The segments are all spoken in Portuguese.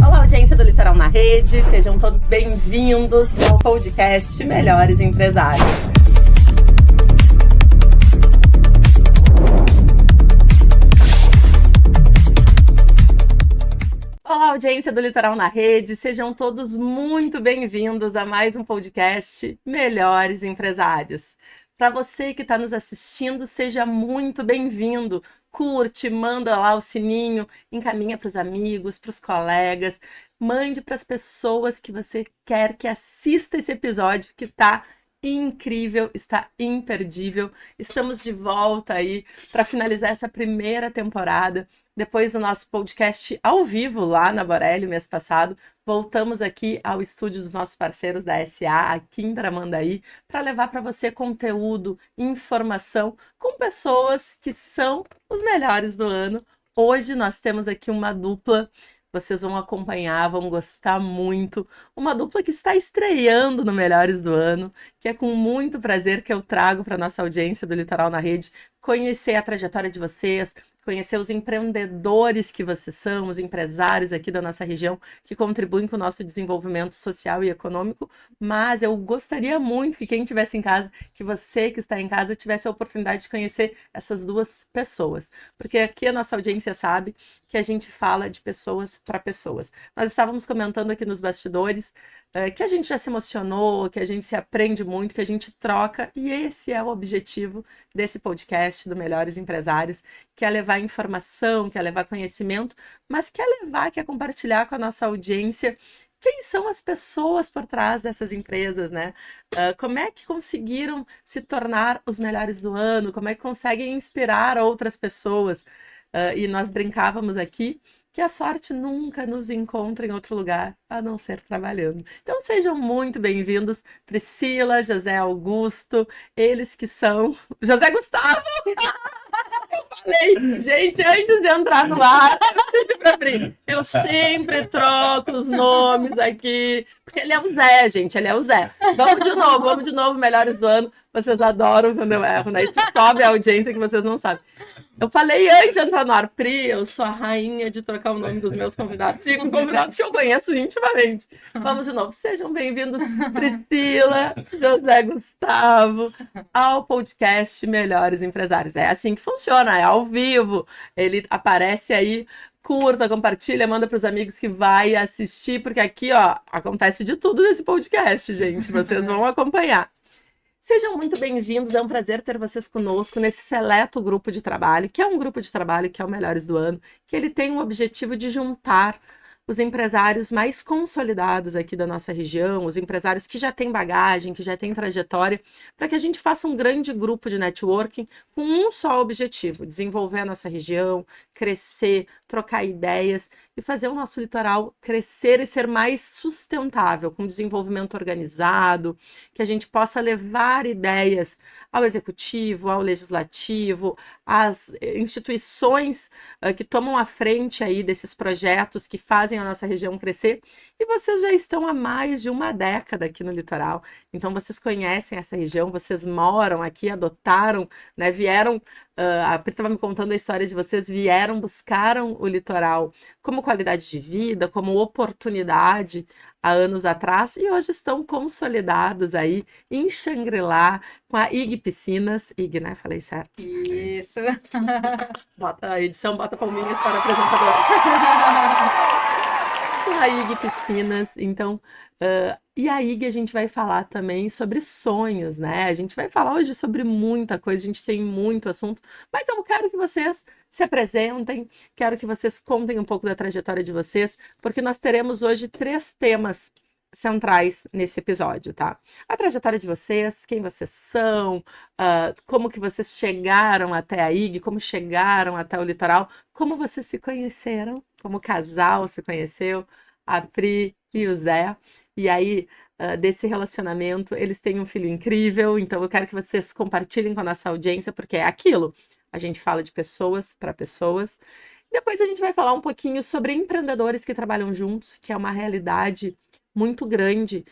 Olá, audiência do Litoral na Rede, sejam todos bem-vindos ao podcast Melhores Empresários. Olá, audiência do Litoral na Rede, sejam todos muito bem-vindos a mais um podcast Melhores Empresários. Para você que está nos assistindo, seja muito bem-vindo. Curte, manda lá o sininho, encaminha para os amigos, para os colegas, mande para as pessoas que você quer que assista esse episódio que está incrível, está imperdível. Estamos de volta aí para finalizar essa primeira temporada. Depois do nosso podcast ao vivo lá na Borelli, mês passado, voltamos aqui ao estúdio dos nossos parceiros da SA, aqui em Tramandaí, para levar para você conteúdo, informação com pessoas que são os melhores do ano. Hoje nós temos aqui uma dupla. Vocês vão acompanhar, vão gostar muito. Uma dupla que está estreando no Melhores do Ano, que é com muito prazer que eu trago para a nossa audiência do Litoral na Rede, conhecer a trajetória de vocês, conhecer os empreendedores que vocês são, os empresários aqui da nossa região que contribuem com o nosso desenvolvimento social e econômico, mas eu gostaria muito que quem estivesse em casa, que você que está em casa, tivesse a oportunidade de conhecer essas duas pessoas, porque aqui a nossa audiência sabe que a gente fala de pessoas para pessoas. Nós estávamos comentando aqui nos bastidores que a gente já se emocionou, que a gente se aprende muito, que a gente troca, e esse é o objetivo desse podcast do Melhores Empresários, que é levar informação, que é levar conhecimento, mas que é compartilhar com a nossa audiência quem são as pessoas por trás dessas empresas, né? Como é que conseguiram se tornar os melhores do ano, como é que conseguem inspirar outras pessoas. E nós brincávamos aqui que a sorte nunca nos encontra em outro lugar a não ser trabalhando. Então sejam muito bem-vindos, Priscila, José Augusto, eles que são... José Gustavo! Eu falei, gente, antes de entrar no ar, eu sempre troco os nomes aqui, porque ele é o Zé, gente, ele é o Zé. Vamos de novo, Melhores do Ano. Vocês adoram quando eu erro, né? Isso sobe a audiência que vocês não sabem. Eu falei antes de entrar no ar, Pri, eu sou a rainha de trocar o nome dos meus convidados, e com convidados que eu conheço intimamente. Vamos de novo, sejam bem-vindos, Priscila, José Gustavo, ao podcast Melhores Empresários. É assim que funciona, é ao vivo, ele aparece aí, curta, compartilha, manda para os amigos que vai assistir, porque aqui, ó, acontece de tudo nesse podcast, gente, vocês vão acompanhar. Sejam muito bem-vindos, é um prazer ter vocês conosco nesse seleto grupo de trabalho, que é um grupo de trabalho que é o Melhores do Ano, que ele tem o objetivo de juntar os empresários mais consolidados aqui da nossa região, os empresários que já têm bagagem, que já têm trajetória, para que a gente faça um grande grupo de networking com um só objetivo: desenvolver a nossa região, crescer, trocar ideias e fazer o nosso litoral crescer e ser mais sustentável, com desenvolvimento organizado, que a gente possa levar ideias ao executivo, ao legislativo, às instituições que tomam a frente aí desses projetos que fazem a nossa região crescer. E vocês já estão há mais de uma década aqui no litoral, então vocês conhecem essa região, vocês moram aqui, adotaram, né, vieram, a Pri estava me contando a história de vocês, vieram, buscaram o litoral como qualidade de vida, como oportunidade há anos atrás, e hoje estão consolidados aí em Xangri-Lá com a IG Piscinas. IG, né? Falei certo? Isso. Bota a edição, bota palminhas para a apresentadora. Com a IG Piscinas, então... e a IG a gente vai falar também sobre sonhos, né? A gente vai falar hoje sobre muita coisa, a gente tem muito assunto, mas eu quero que vocês se apresentem, quero que vocês contem um pouco da trajetória de vocês, porque nós teremos hoje 3 temas centrais nesse episódio, tá? A trajetória de vocês, quem vocês são, como que vocês chegaram até a IG, como chegaram até o litoral, como vocês se conheceram, como o casal se conheceu, a Pri e o Zé, e aí desse relacionamento, eles têm um filho incrível, então eu quero que vocês compartilhem com a nossa audiência, porque é aquilo, a gente fala de pessoas para pessoas. Depois a gente vai falar um pouquinho sobre empreendedores que trabalham juntos, que é uma realidade muito grande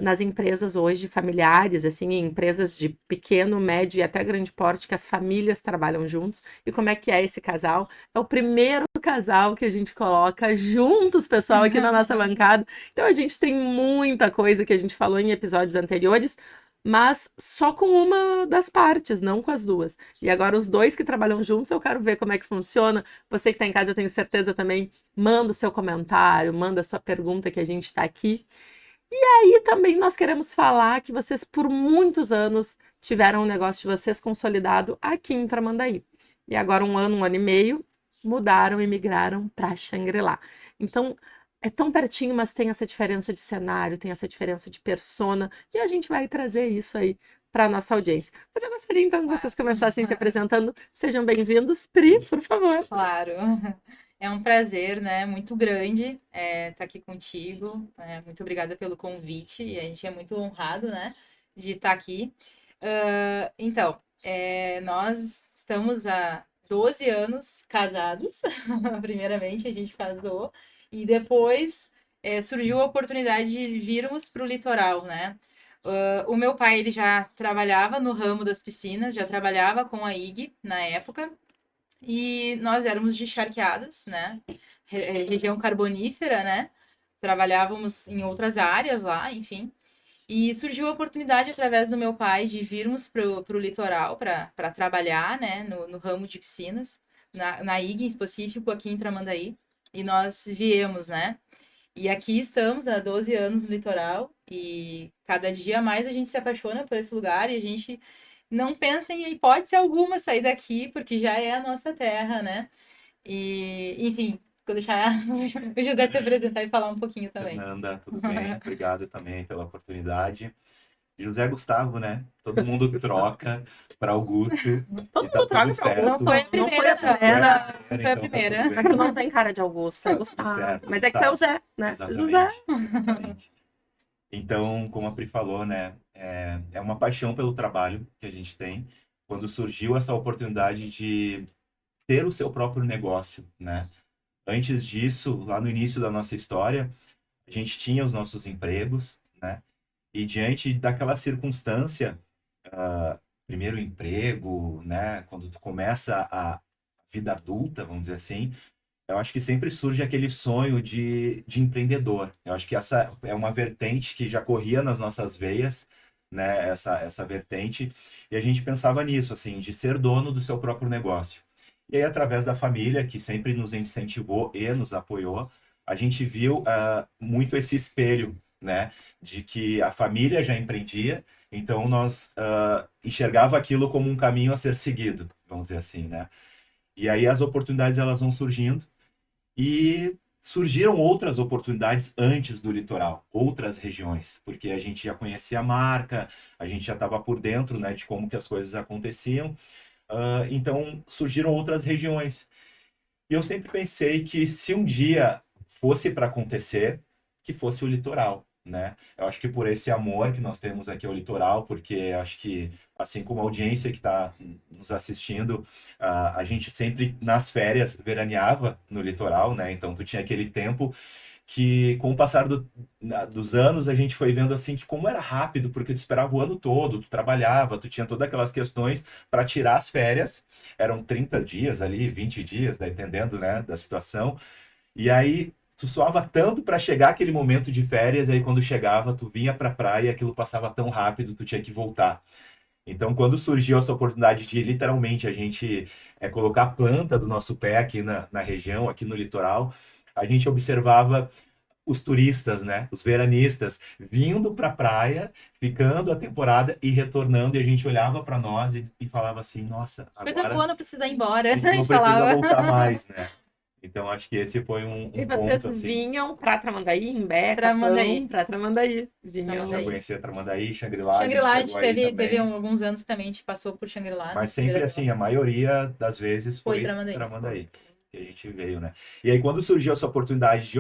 nas empresas hoje familiares, assim, em empresas de pequeno, médio e até grande porte, que as famílias trabalham juntos. E como é que é esse casal? É o primeiro casal que a gente coloca juntos, pessoal, aqui na nossa bancada. Então a gente tem muita coisa que a gente falou em episódios anteriores, mas só com uma das partes, não com as duas. E agora os dois que trabalham juntos, eu quero ver como é que funciona. Você que está em casa, eu tenho certeza também, manda o seu comentário, manda a sua pergunta que a gente está aqui. E também nós queremos falar que vocês por muitos anos tiveram o negócio de vocês consolidado aqui em Tramandaí. E agora um ano e meio, mudaram e migraram para Xangri-Lá. Então, é tão pertinho, mas tem essa diferença de cenário, tem essa diferença de persona, e a gente vai trazer isso aí para a nossa audiência. Mas eu gostaria então que vocês começassem se apresentando. Sejam bem-vindos. Pri, por favor. Claro, é um prazer, né, muito grande estar aqui contigo. Muito obrigada pelo convite, e a gente é muito honrado, né, de estar aqui. Então, nós estamos há 12 anos casados. Primeiramente, a gente casou, e depois surgiu a oportunidade de virmos para o litoral, né? O meu pai, ele já trabalhava no ramo das piscinas, já trabalhava com a IG na época, e nós éramos de Charqueadas, né? Região carbonífera, né? Trabalhávamos em outras áreas lá, enfim. E surgiu a oportunidade, através do meu pai, de virmos para o litoral para trabalhar, né? No ramo de piscinas, na IG em específico, aqui em Tramandaí. E nós viemos, né? E aqui estamos há 12 anos no litoral, e cada dia mais a gente se apaixona por esse lugar, e a gente não pensa em hipótese alguma sair daqui, porque já é a nossa terra, né? E, enfim, vou deixar o José se apresentar e falar um pouquinho também. Fernanda, tudo bem? Obrigado também pela oportunidade. José Gustavo, né? Todo mundo troca para Augusto. Todo E tá mundo troca tudo para Augusto. Não foi a Não foi a primeira, não. primeira. Foi a Então tá primeira. tudo É bem. que tu não tem cara de Augusto, é Tudo Gustavo. certo, Mas é que tu é o Gustavo. Zé, né? Exatamente, José. exatamente. Então, como a Pri falou, né? É uma paixão pelo trabalho que a gente tem. Quando surgiu essa oportunidade de ter o seu próprio negócio, né? Antes disso, lá no início da nossa história, a gente tinha os nossos empregos, né? E diante daquela circunstância, primeiro emprego, né? Quando tu começa a vida adulta, vamos dizer assim, eu acho que sempre surge aquele sonho de empreendedor. Eu acho que essa é uma vertente que já corria nas nossas veias, né? Essa vertente. E a gente pensava nisso, assim, de ser dono do seu próprio negócio. E aí, através da família, que sempre nos incentivou e nos apoiou, a gente viu muito esse espelho, né? De que a família já empreendia, então nós enxergava aquilo como um caminho a ser seguido, vamos dizer assim, né? E aí as oportunidades elas vão surgindo, e surgiram outras oportunidades antes do litoral, outras regiões, porque a gente já conhecia a marca, a gente já estava por dentro, né, de como que as coisas aconteciam. Então surgiram outras regiões. E eu sempre pensei que se um dia fosse para acontecer, que fosse o litoral, né? Eu acho que por esse amor que nós temos aqui ao litoral, porque acho que, assim como a audiência que está nos assistindo, a gente sempre nas férias veraneava no litoral, né? Então tu tinha aquele tempo que, com o passar dos anos, a gente foi vendo assim que como era rápido, porque tu esperava o ano todo, tu trabalhava, tu tinha todas aquelas questões para tirar as férias, eram 30 dias ali, 20 dias, dependendo, né, da situação, e aí tu suava tanto para chegar aquele momento de férias, aí quando chegava, tu vinha para a praia, aquilo passava tão rápido, tu tinha que voltar. Então, quando surgiu essa oportunidade de literalmente a gente colocar a planta do nosso pé aqui na região, aqui no litoral, a gente observava os turistas, né, os veranistas, vindo para a praia, ficando a temporada e retornando, e a gente olhava para nós e falava assim, nossa, Coisa agora boa, não precisa ir embora, a a gente não gente precisa falava. voltar mais, né? Então, acho que esse foi E um vocês ponto, assim. vinham para Tramandaí, Imbé, Capão, Tramandaí. para Tramandaí. A gente já Vinham. Tramandaí. conhecia Tramandaí, Xangri-Lá, a gente Shangri-La, a chegou gente aí teve também. alguns anos também, a gente passou por Shangri-La, Mas né? sempre assim, a maioria das vezes Foi foi Tramandaí. Tramandaí que a gente veio, né? E aí quando surgiu essa oportunidade de,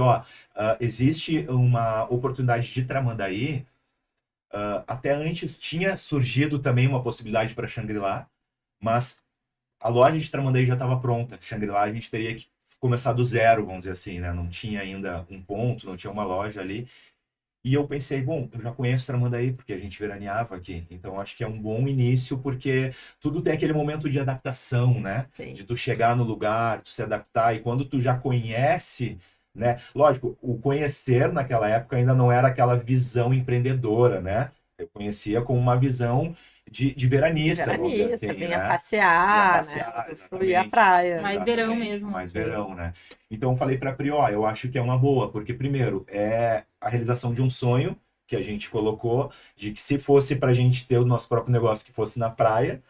existe uma oportunidade de Tramandaí, até antes tinha surgido também uma possibilidade para Xangri-Lá, mas a loja de Tramandaí já estava pronta. Xangri-Lá a gente teria que começar do zero, vamos dizer assim, né? Não tinha ainda um ponto, não tinha uma loja ali. E eu pensei, bom, eu já conheço Tramandaí, porque a gente veraneava aqui. Então, acho que é um bom início, porque tudo tem aquele momento de adaptação, né? Sim. De tu chegar no lugar, tu se adaptar. E quando tu já conhece, né? Lógico, o conhecer naquela época ainda não era aquela visão empreendedora, né? Eu conhecia com uma visão de De veranista, vamos dizer veranista, assim, vinha né? Ia passear, né? passear, Usufruir a exatamente. praia. Mais verão Exatamente, mesmo. mais verão, né? Então eu falei para a Pri, ó, eu acho que é uma boa, porque primeiro é a realização de um sonho que a gente colocou, de que se fosse para a gente ter o nosso próprio negócio que fosse na praia,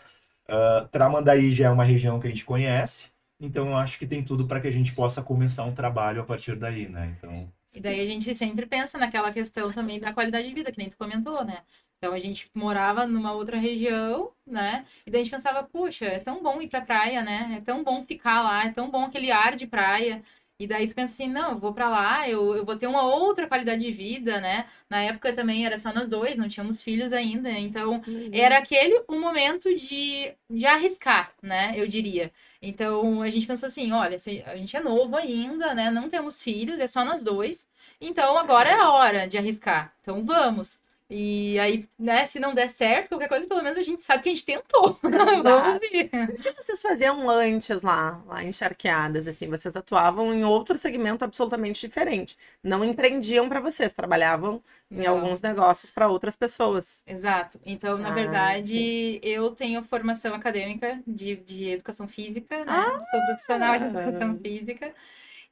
Tramandaí já é uma região que a gente conhece, então eu acho que tem tudo para que a gente possa começar um trabalho a partir daí, né? Então, E daí a gente sempre pensa naquela questão também da qualidade de vida, que nem tu comentou, né? Então a gente morava numa outra região, né? E daí a gente pensava, puxa, é tão bom ir pra praia, né? É tão bom ficar lá, é tão bom aquele ar de praia. E daí tu pensa assim, não, eu vou pra lá, eu vou ter uma outra qualidade de vida, né? Na época também era só nós dois, não tínhamos filhos ainda. Então era Imagina. aquele o momento de arriscar, né? Eu diria. Então a gente pensou assim, olha, a gente é novo ainda, né? Não temos filhos, é só nós dois. Então agora é a hora de arriscar. Então vamos. E aí, né, se não der certo, qualquer coisa, pelo menos a gente sabe que a gente tentou. Vamos Exato. ir. E o que vocês faziam antes lá em Charqueadas, assim? Vocês atuavam em outro segmento absolutamente diferente. Não empreendiam para vocês, trabalhavam em Não, alguns negócios para outras pessoas. exato. Então, na Ah, sim. verdade, eu tenho formação acadêmica de educação física, né? Ah, Sou profissional de educação física.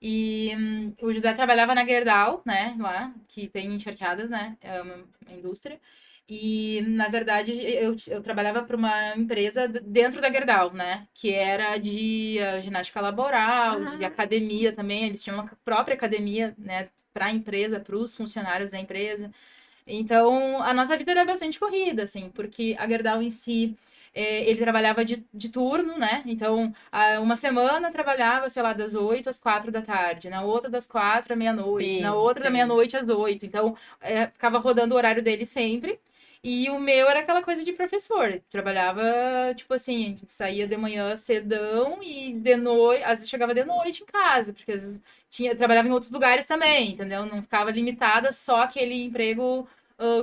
E o José trabalhava na Gerdau, né, lá, que tem encharqueadas, né, é uma indústria. E, na verdade, eu trabalhava para uma empresa dentro da Gerdau, né, que era de ginástica laboral, de ah, academia também. Eles tinham uma própria academia, né, para a empresa, para os funcionários da empresa. Então, a nossa vida era bastante corrida, assim, porque a Gerdau em si, ele trabalhava de turno, né? Então, uma semana trabalhava, sei lá, das 8 às 4 da tarde, na outra das 4 à meia-noite, na sim, outra da sim. meia-noite às 8. Então, ficava rodando o horário dele sempre. E o meu era aquela coisa de professor. Trabalhava, tipo assim, a gente saía de manhã cedão e de noite, às vezes chegava de noite em casa, porque às vezes trabalhava em outros lugares também, entendeu? Não ficava limitada só aquele emprego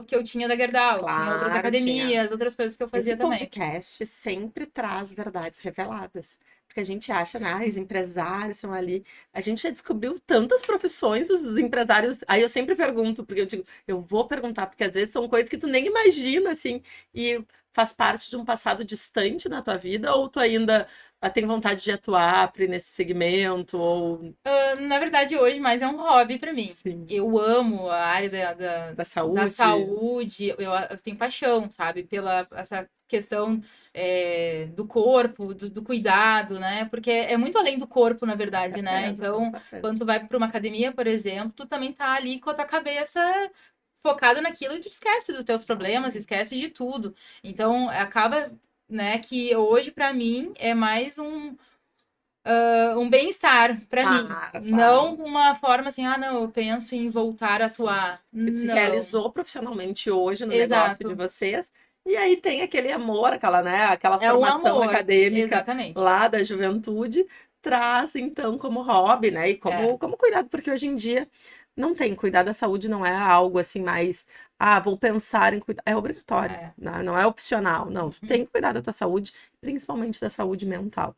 que eu tinha da Gerdau. Tinha outras Claro, tinha. academias, outras coisas que eu Esse fazia também. podcast sempre traz verdades reveladas. Porque a gente acha, né, os empresários são ali. A gente já descobriu tantas profissões dos empresários. Aí eu sempre pergunto, porque eu digo, eu vou perguntar, porque às vezes são coisas que tu nem imagina, assim, e faz parte de um passado distante na tua vida, ou tu ainda tem vontade de atuar nesse segmento, ou Na verdade, hoje mais é um hobby pra mim. sim, Eu amo a área da da saúde. saúde, eu tenho paixão, sabe, pela essa questão do corpo, do cuidado, né? Porque é muito além do corpo, na Com verdade, né? certeza, com Então, certeza. quando tu vai para uma academia, por exemplo, tu também tá ali com a tua cabeça focada naquilo e tu esquece dos teus problemas, Exatamente. esquece de tudo. Então, acaba, né, que hoje pra mim é mais um bem-estar para mim. Claro, Não claro. uma forma assim, ah, não, eu penso em voltar a Sim. atuar. Que tu se Não. realizou profissionalmente hoje no negócio de Exato. vocês, e aí tem aquele amor, aquela, né, aquela É um formação amor. acadêmica Exatamente. lá da juventude, traz então como hobby, né, e É. como cuidado, porque hoje em dia não tem, cuidar da saúde não é algo assim mais, vou pensar em cuidar, é obrigatório, É. né? Não é opcional, não, tu tem Uhum. que cuidar da tua saúde, principalmente da saúde mental,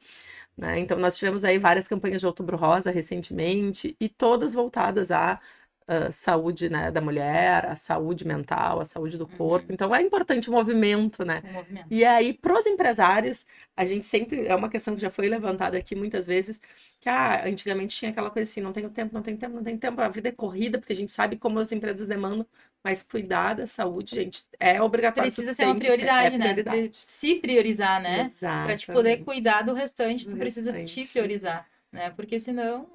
né? Então, nós tivemos aí várias campanhas de Outubro Rosa recentemente e todas voltadas à saúde, né, da mulher, à saúde mental, à saúde do corpo. Uhum. Então, é importante o movimento, né? O movimento. E aí, para os empresários, a gente sempre, é uma questão que já foi levantada aqui muitas vezes, que antigamente tinha aquela coisa assim, não tenho tempo, não tenho tempo, não tenho tempo, a vida é corrida, porque a gente sabe como as empresas demandam, mas cuidar da saúde, gente, é obrigatório, tu Precisa ser uma tem que ter, é prioridade, né? prioridade. Se priorizar, né? Para te poder Exatamente. cuidar do restante, Do tu precisa te restante. priorizar, né? Porque senão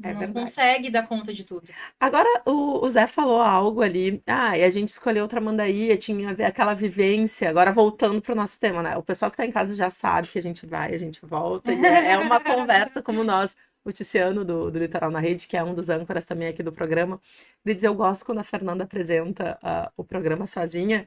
É não verdade. consegue dar conta de tudo. Agora, o Zé falou algo ali. E a gente escolheu Tramandaí, tinha aquela vivência. Agora, voltando para o nosso tema, né? O pessoal que está em casa já sabe que a gente vai, a gente volta. E é uma conversa como nós. O Ticiano, do Litoral na Rede, que é um dos âncoras também aqui do programa, ele diz: Eu gosto quando a Fernanda apresenta o programa sozinha,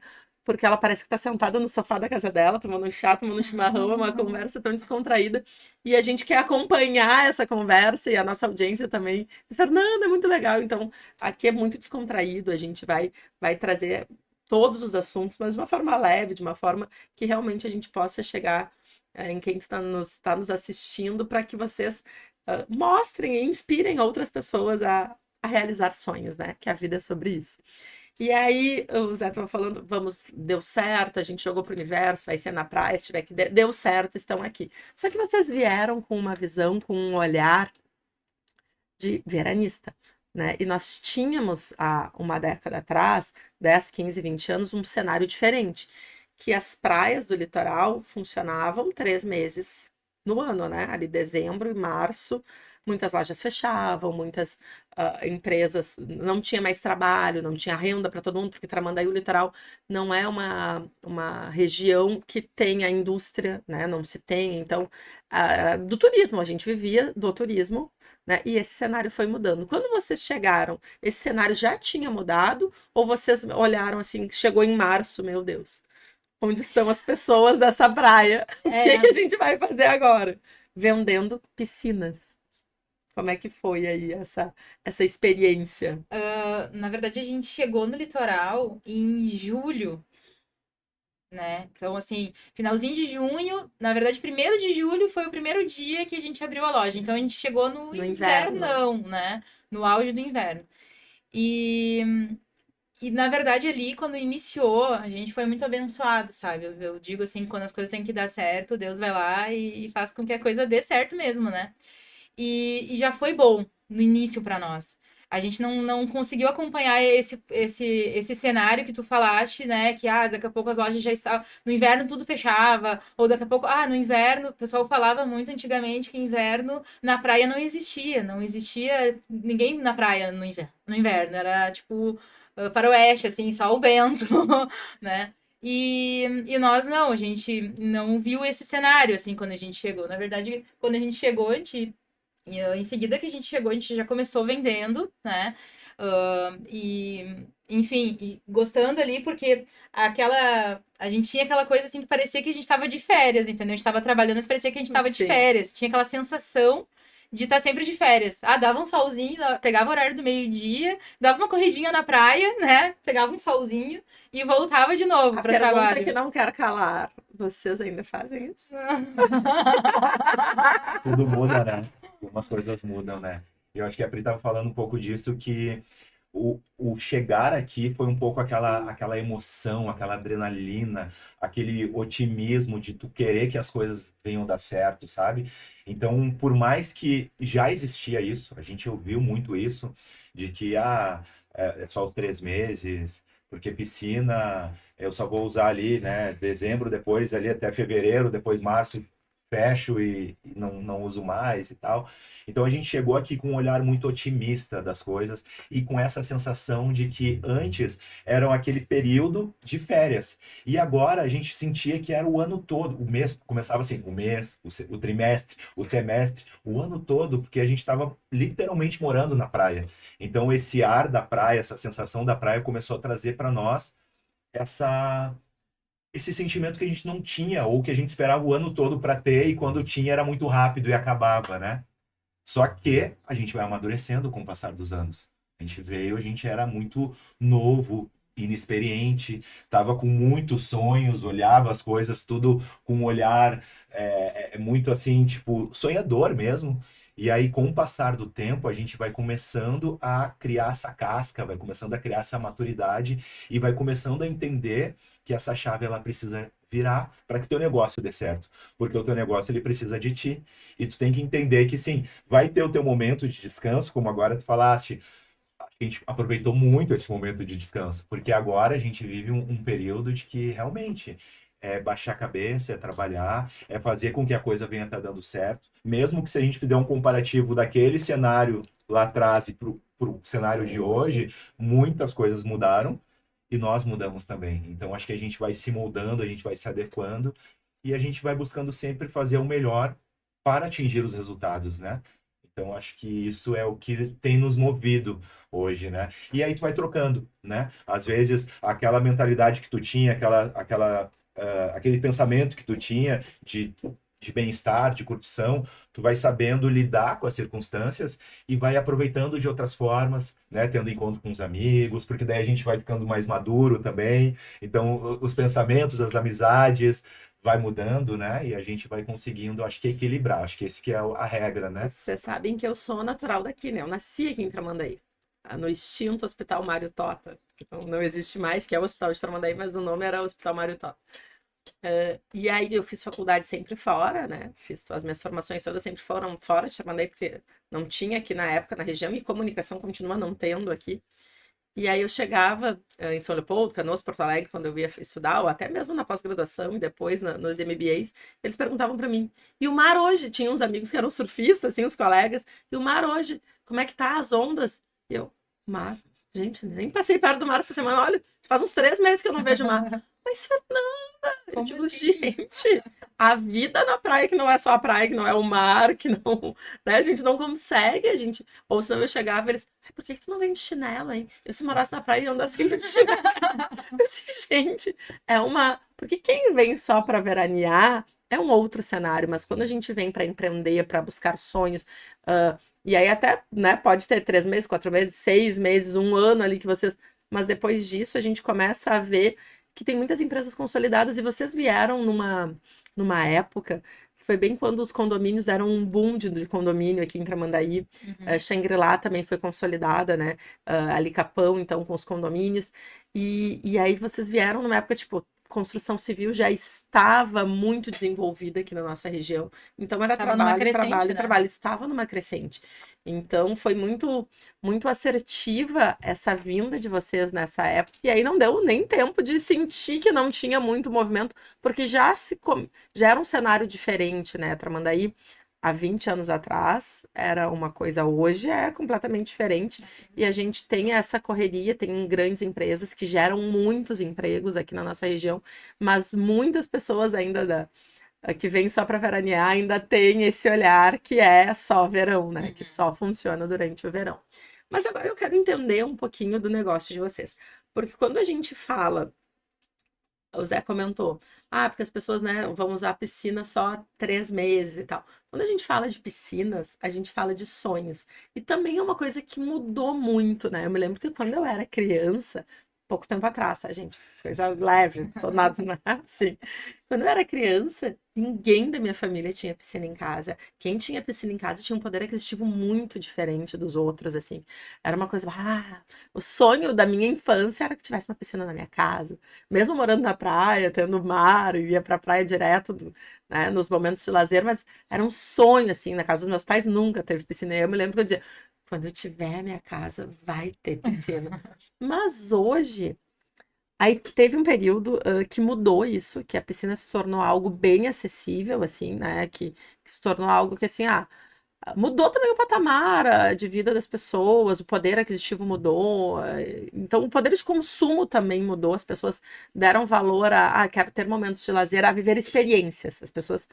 porque ela parece que está sentada no sofá da casa dela, tomando um chá, tomando um chimarrão, é uma conversa tão descontraída. E a gente quer acompanhar essa conversa e a nossa audiência também. Fernanda, é muito legal. Então, aqui é muito descontraído, a gente vai trazer todos os assuntos, mas de uma forma leve, de uma forma que realmente a gente possa chegar em quem tá nos assistindo, para que vocês mostrem e inspirem outras pessoas a realizar sonhos, né? Que a vida é sobre isso. E aí, o Zé estava falando, deu certo, a gente jogou pro universo, vai ser na praia, se tiver que deu certo, estão aqui. Só que vocês vieram com uma visão, com um olhar de veranista, né? E nós tínhamos há uma década atrás, 10, 15, 20 anos, um cenário diferente, que as praias do litoral funcionavam 3 meses no ano, né? Ali dezembro e março, muitas lojas fechavam, muitas empresas não tinha mais trabalho, não tinha renda para todo mundo, porque Tramandaí, o litoral, não é uma região que tenha indústria, né? Não se tem, então, do turismo, a gente vivia do turismo, né? E esse cenário foi mudando. Quando vocês chegaram, esse cenário já tinha mudado, ou vocês olharam assim, chegou em março, meu Deus, onde estão as pessoas dessa praia? O que a gente vai fazer agora? Vendendo piscinas. Como é que foi aí essa experiência? Na verdade, a gente chegou no litoral em julho, né? Então, assim, finalzinho de junho, na verdade, 1º de julho foi o primeiro dia que a gente abriu a loja. Então, a gente chegou no inverno, invernão, né? No auge do inverno. E, na verdade, ali, quando iniciou, a gente foi muito abençoado, sabe? Eu digo assim, quando as coisas têm que dar certo, Deus vai lá e faz com que a coisa dê certo mesmo, né? E já foi bom no início para nós. A gente não conseguiu acompanhar esse cenário que tu falaste, né? Que daqui a pouco as lojas já estavam. No inverno tudo fechava, ou daqui a pouco, no inverno, o pessoal falava muito antigamente que inverno na praia não existia. Não existia ninguém na praia no inverno. Era tipo faroeste, assim, só o vento, né? E nós não, a gente não viu esse cenário, assim, quando a gente chegou. Na verdade, quando a gente chegou, em seguida que a gente chegou, a gente já começou vendendo, né? Enfim, e gostando ali, porque a gente tinha aquela coisa assim que parecia que a gente estava de férias, entendeu? A gente estava trabalhando, mas parecia que a gente estava de férias. Tinha aquela sensação de estar sempre de férias. Dava um solzinho, pegava o horário do meio-dia, dava uma corridinha na praia, né? Pegava um solzinho e voltava de novo para o trabalho. A pergunta que não quero calar, vocês ainda fazem isso? Tudo muda, né? Algumas coisas mudam, né? Eu acho que a Pri estava falando um pouco disso, que o chegar aqui foi um pouco aquela emoção, aquela adrenalina, aquele otimismo de tu querer que as coisas venham dar certo, sabe? Então, por mais que já existia isso, a gente ouviu muito isso, de que é só os 3 meses, porque piscina eu só vou usar ali, né, dezembro, depois ali até fevereiro, depois março fecho e não uso mais e tal. Então a gente chegou aqui com um olhar muito otimista das coisas e com essa sensação de que antes era aquele período de férias e agora a gente sentia que era o ano todo, o mês, começava assim, o trimestre, o semestre, o ano todo, porque a gente estava literalmente morando na praia. Então esse ar da praia, essa sensação da praia começou a trazer para nós esse sentimento que a gente não tinha, ou que a gente esperava o ano todo para ter, e quando tinha era muito rápido e acabava, né? Só que a gente vai amadurecendo com o passar dos anos. A gente era muito novo, inexperiente, tava com muitos sonhos, olhava as coisas tudo com um olhar muito assim, tipo, sonhador mesmo. E aí, com o passar do tempo, a gente vai começando a criar essa casca, vai começando a criar essa maturidade e vai começando a entender que essa chave ela precisa virar para que o teu negócio dê certo. Porque o teu negócio ele precisa de ti. E tu tem que entender que sim, vai ter o teu momento de descanso, como agora tu falaste. A gente aproveitou muito esse momento de descanso, porque agora a gente vive um período de que realmente é baixar a cabeça, é trabalhar, é fazer com que a coisa venha estar dando certo. Mesmo que se a gente fizer um comparativo daquele cenário lá atrás e para o cenário de hoje, muitas coisas mudaram e nós mudamos também. Então acho que a gente vai se moldando, a gente vai se adequando e a gente vai buscando sempre fazer o melhor para atingir os resultados, né? Então, acho que isso é o que tem nos movido hoje, né? E aí tu vai trocando, né? Às vezes, aquela mentalidade que tu tinha, aquele pensamento que tu tinha de bem-estar, de curtição, tu vai sabendo lidar com as circunstâncias e vai aproveitando de outras formas, né? Tendo encontro com os amigos, porque daí a gente vai ficando mais maduro também. Então, os pensamentos, as amizades vai mudando, né? E a gente vai conseguindo, acho que equilibrar. Acho que esse que é a regra, né? Vocês sabem que eu sou natural daqui, né? Eu nasci aqui em Tramandaí, no extinto Hospital Mário Tota, que não existe mais, que é o Hospital de Tramandaí, mas o nome era Hospital Mário Tota. E aí eu fiz faculdade sempre fora, né? Fiz as minhas formações todas sempre foram fora de Tramandaí, porque não tinha aqui na época na região, e comunicação continua não tendo aqui. E aí eu chegava em São Leopoldo, Canoas, Porto Alegre, quando eu ia estudar, ou até mesmo na pós-graduação e depois nos MBAs, eles perguntavam para mim, e o mar hoje? Tinha uns amigos que eram surfistas, assim, os colegas, e o mar hoje, como é que tá as ondas? E eu, mar? Gente, nem passei perto do mar essa semana, olha, faz uns 3 meses que eu não vejo o mar. Mas, Fernanda, eu Como digo, assim? gente, a vida na praia, que não é só a praia, que não é o mar, que não, né, a gente não consegue, ou senão eu chegava, eles, ai, por que tu não vem de chinelo, hein? Eu se morasse na praia, ia andar sempre de chinelo. Eu disse, gente, porque quem vem só para veranear é um outro cenário, mas quando a gente vem para empreender, para buscar sonhos, e aí até, né, pode ter 3 meses, 4 meses, 6 meses, 1 ano ali que vocês. Mas depois disso a gente começa a ver que tem muitas empresas consolidadas e vocês vieram numa época que foi bem quando os condomínios deram um boom de condomínio aqui em Tramandaí. Shangri-La também foi consolidada, né? Ali Capão, então, com os condomínios. E aí vocês vieram numa época, tipo, construção civil já estava muito desenvolvida aqui na nossa região. Então era Tava numa trabalho, crescente, trabalho, né? trabalho. Estava numa crescente. Então foi muito, muito assertiva essa vinda de vocês nessa época. E aí não deu nem tempo de sentir que não tinha muito movimento, porque já era um cenário diferente, né? Tramandaí, há 20 anos atrás, era uma coisa, hoje é completamente diferente. E a gente tem essa correria, tem grandes empresas que geram muitos empregos aqui na nossa região, mas muitas pessoas ainda que vêm só para veranear ainda tem esse olhar que é só verão, né? Que só funciona durante o verão. Mas agora eu quero entender um pouquinho do negócio de vocês. Porque quando a gente fala, o Zé comentou, porque as pessoas, né, vão usar a piscina só 3 meses e tal. Quando a gente fala de piscinas, a gente fala de sonhos. E também é uma coisa que mudou muito, né? Eu me lembro que quando eu era criança, pouco tempo atrás, tá, gente? Coisa leve, sou nada, assim. Quando eu era criança, ninguém da minha família tinha piscina em casa. Quem tinha piscina em casa tinha um poder aquisitivo muito diferente dos outros, assim. Era uma coisa, o sonho da minha infância era que tivesse uma piscina na minha casa. Mesmo morando na praia, tendo mar, ia pra praia direto, né, nos momentos de lazer, mas era um sonho, assim, na casa dos meus pais nunca teve piscina. E eu me lembro que eu dizia, quando eu tiver minha casa, vai ter piscina. Mas hoje, aí teve um período que mudou isso, que a piscina se tornou algo bem acessível, assim, né? Que se tornou algo que, assim, mudou também o patamar de vida das pessoas, o poder aquisitivo mudou, então o poder de consumo também mudou, as pessoas deram valor quero ter momentos de lazer, a viver experiências, as pessoas.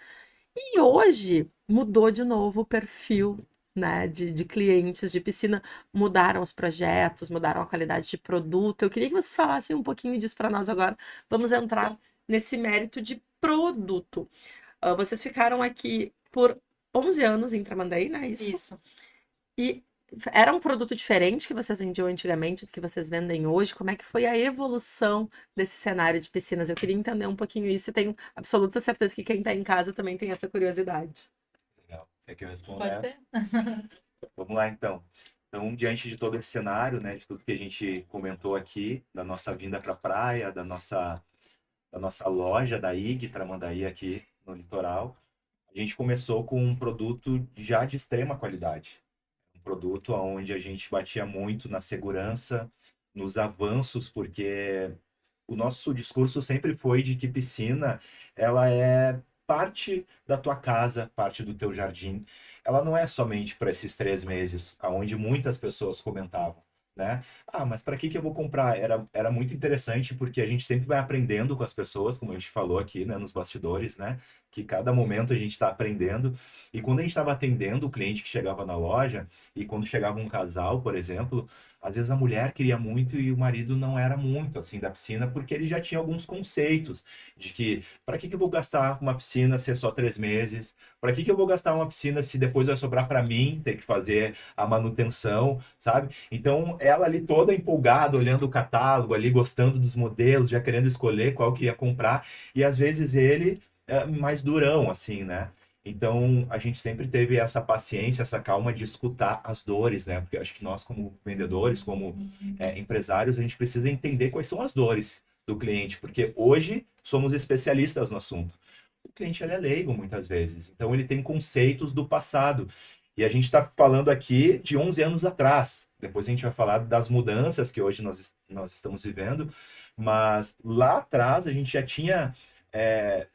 E hoje mudou de novo o perfil, né, de clientes de piscina, mudaram os projetos, mudaram a qualidade de produto. Eu queria que vocês falassem um pouquinho disso para nós agora. Vamos entrar nesse mérito de produto. Vocês ficaram aqui por 11 anos em Tramandaí, né? Isso. E era um produto diferente que vocês vendiam antigamente do que vocês vendem hoje? Como é que foi a evolução desse cenário de piscinas? Eu queria entender um pouquinho isso e tenho absoluta certeza que quem está em casa também tem essa curiosidade. Legal. Quer que eu responda Pode essa? ser? Vamos lá, então. Então, diante de todo esse cenário, né, de tudo que a gente comentou aqui, da nossa vinda para a praia, da nossa loja da IG Tramandaí aqui no litoral, a gente começou com um produto já de extrema qualidade. Um produto onde a gente batia muito na segurança, nos avanços, porque o nosso discurso sempre foi de que piscina, ela é parte da tua casa, parte do teu jardim. Ela não é somente para esses 3 meses, aonde muitas pessoas comentavam, né? Ah, mas para que que eu vou comprar? Era muito interessante porque a gente sempre vai aprendendo com as pessoas, como a gente falou aqui, né, nos bastidores, né? Que cada momento a gente está aprendendo. E quando a gente estava atendendo o cliente que chegava na loja, e quando chegava um casal, por exemplo, às vezes a mulher queria muito e o marido não era muito assim da piscina, porque ele já tinha alguns conceitos de que para que que eu vou gastar uma piscina se é só 3 meses? Para que que eu vou gastar uma piscina se depois vai sobrar para mim ter que fazer a manutenção, sabe? Então, ela ali toda empolgada, olhando o catálogo ali, gostando dos modelos, já querendo escolher qual que ia comprar, e às vezes ele mais durão, assim, né? Então, a gente sempre teve essa paciência, essa calma de escutar as dores, né? Porque eu acho que nós, como vendedores, como empresários, a gente precisa entender quais são as dores do cliente, porque hoje somos especialistas no assunto. O cliente ele é leigo muitas vezes, então ele tem conceitos do passado. E a gente está falando aqui de 11 anos atrás. Depois a gente vai falar das mudanças que hoje nós estamos vivendo, mas lá atrás a gente já tinha é,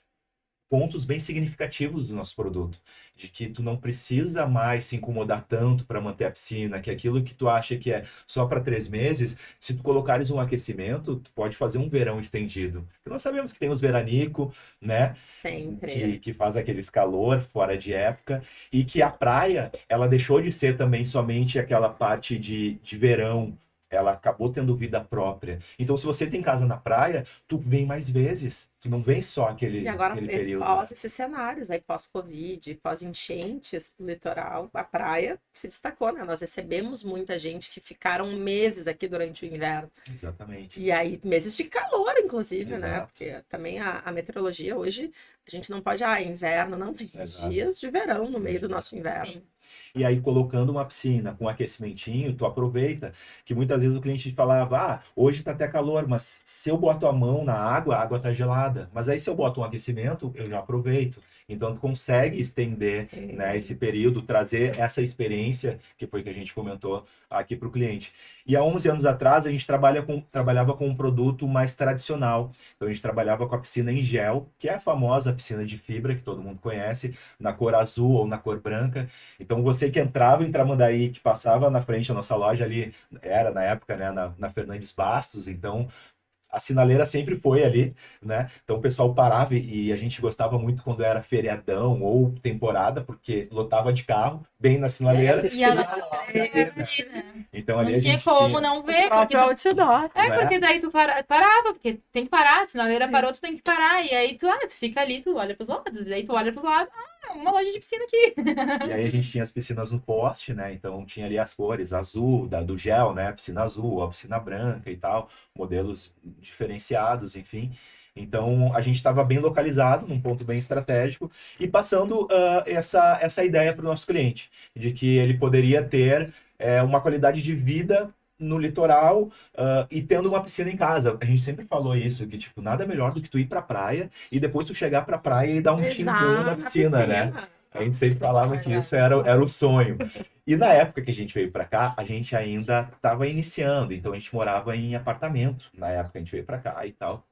pontos bem significativos do nosso produto, de que tu não precisa mais se incomodar tanto para manter a piscina, que aquilo que tu acha que é só para 3 meses, se tu colocares um aquecimento, tu pode fazer um verão estendido. Porque nós sabemos que tem os veranico, né? Sempre. Que faz aqueles calor fora de época, e que a praia, ela deixou de ser também somente aquela parte de verão, ela acabou tendo vida própria. Então, se você tem casa na praia, tu vem mais vezes, tu não vem só E aquele, agora, aquele período, né? pós esses cenários, aí pós-Covid, pós-enchentes, o litoral, a praia se destacou, né? Nós recebemos muita gente que ficaram meses aqui durante o inverno. Exatamente. E aí, meses de calor, inclusive, né? Exato, Porque também a meteorologia hoje, a gente não pode, inverno, não, tem exato. dias de verão no meio do nosso inverno. Sim. E aí, colocando uma piscina com aquecimentinho, tu aproveita. Que muitas vezes o cliente falava, hoje tá até calor, mas se eu boto a mão na água, a água tá gelada. Mas aí, se eu boto um aquecimento, eu já aproveito. Então, tu consegue estender, né, esse período, trazer essa experiência, que foi que a gente comentou aqui para o cliente. E há 11 anos atrás, a gente trabalhava com um produto mais tradicional. Então, a gente trabalhava com a piscina em gel, que é a famosa piscina de fibra, que todo mundo conhece, na cor azul ou na cor branca. Então, você que entrava em Tramandaí, que passava na frente da nossa loja ali, era na época, né, na Fernandes Bastos, então a sinaleira sempre foi ali, né? Então o pessoal parava e a gente gostava muito quando era feriadão ou temporada, porque lotava de carro bem na sinaleira. E ela É, Então não ali a tinha gente como tinha, não o ver, porque próprio outdoor. porque né? daí tu parava, porque tem que parar, a sinaleira Sim. parou, tu tem que parar. E aí tu fica ali, tu olha pros lados, e daí tu olha pros lados, uma loja de piscina aqui. E aí a gente tinha as piscinas no poste, né? Então tinha ali as cores, azul, do gel, né? A piscina azul, a piscina branca e tal, modelos diferenciados, enfim. Então a gente estava bem localizado, num ponto bem estratégico, e passando essa ideia para o nosso cliente, de que ele poderia ter uma qualidade de vida no litoral, e tendo uma piscina em casa. A gente sempre falou isso, que tipo, nada melhor do que tu ir pra praia e depois tu chegar pra praia e dar um E timbum na na piscina, né? piscina. A gente sempre falava que isso era o sonho. E na época que a gente veio para cá, a gente ainda estava iniciando, então a gente morava em apartamento. Na época a gente veio para cá e tal.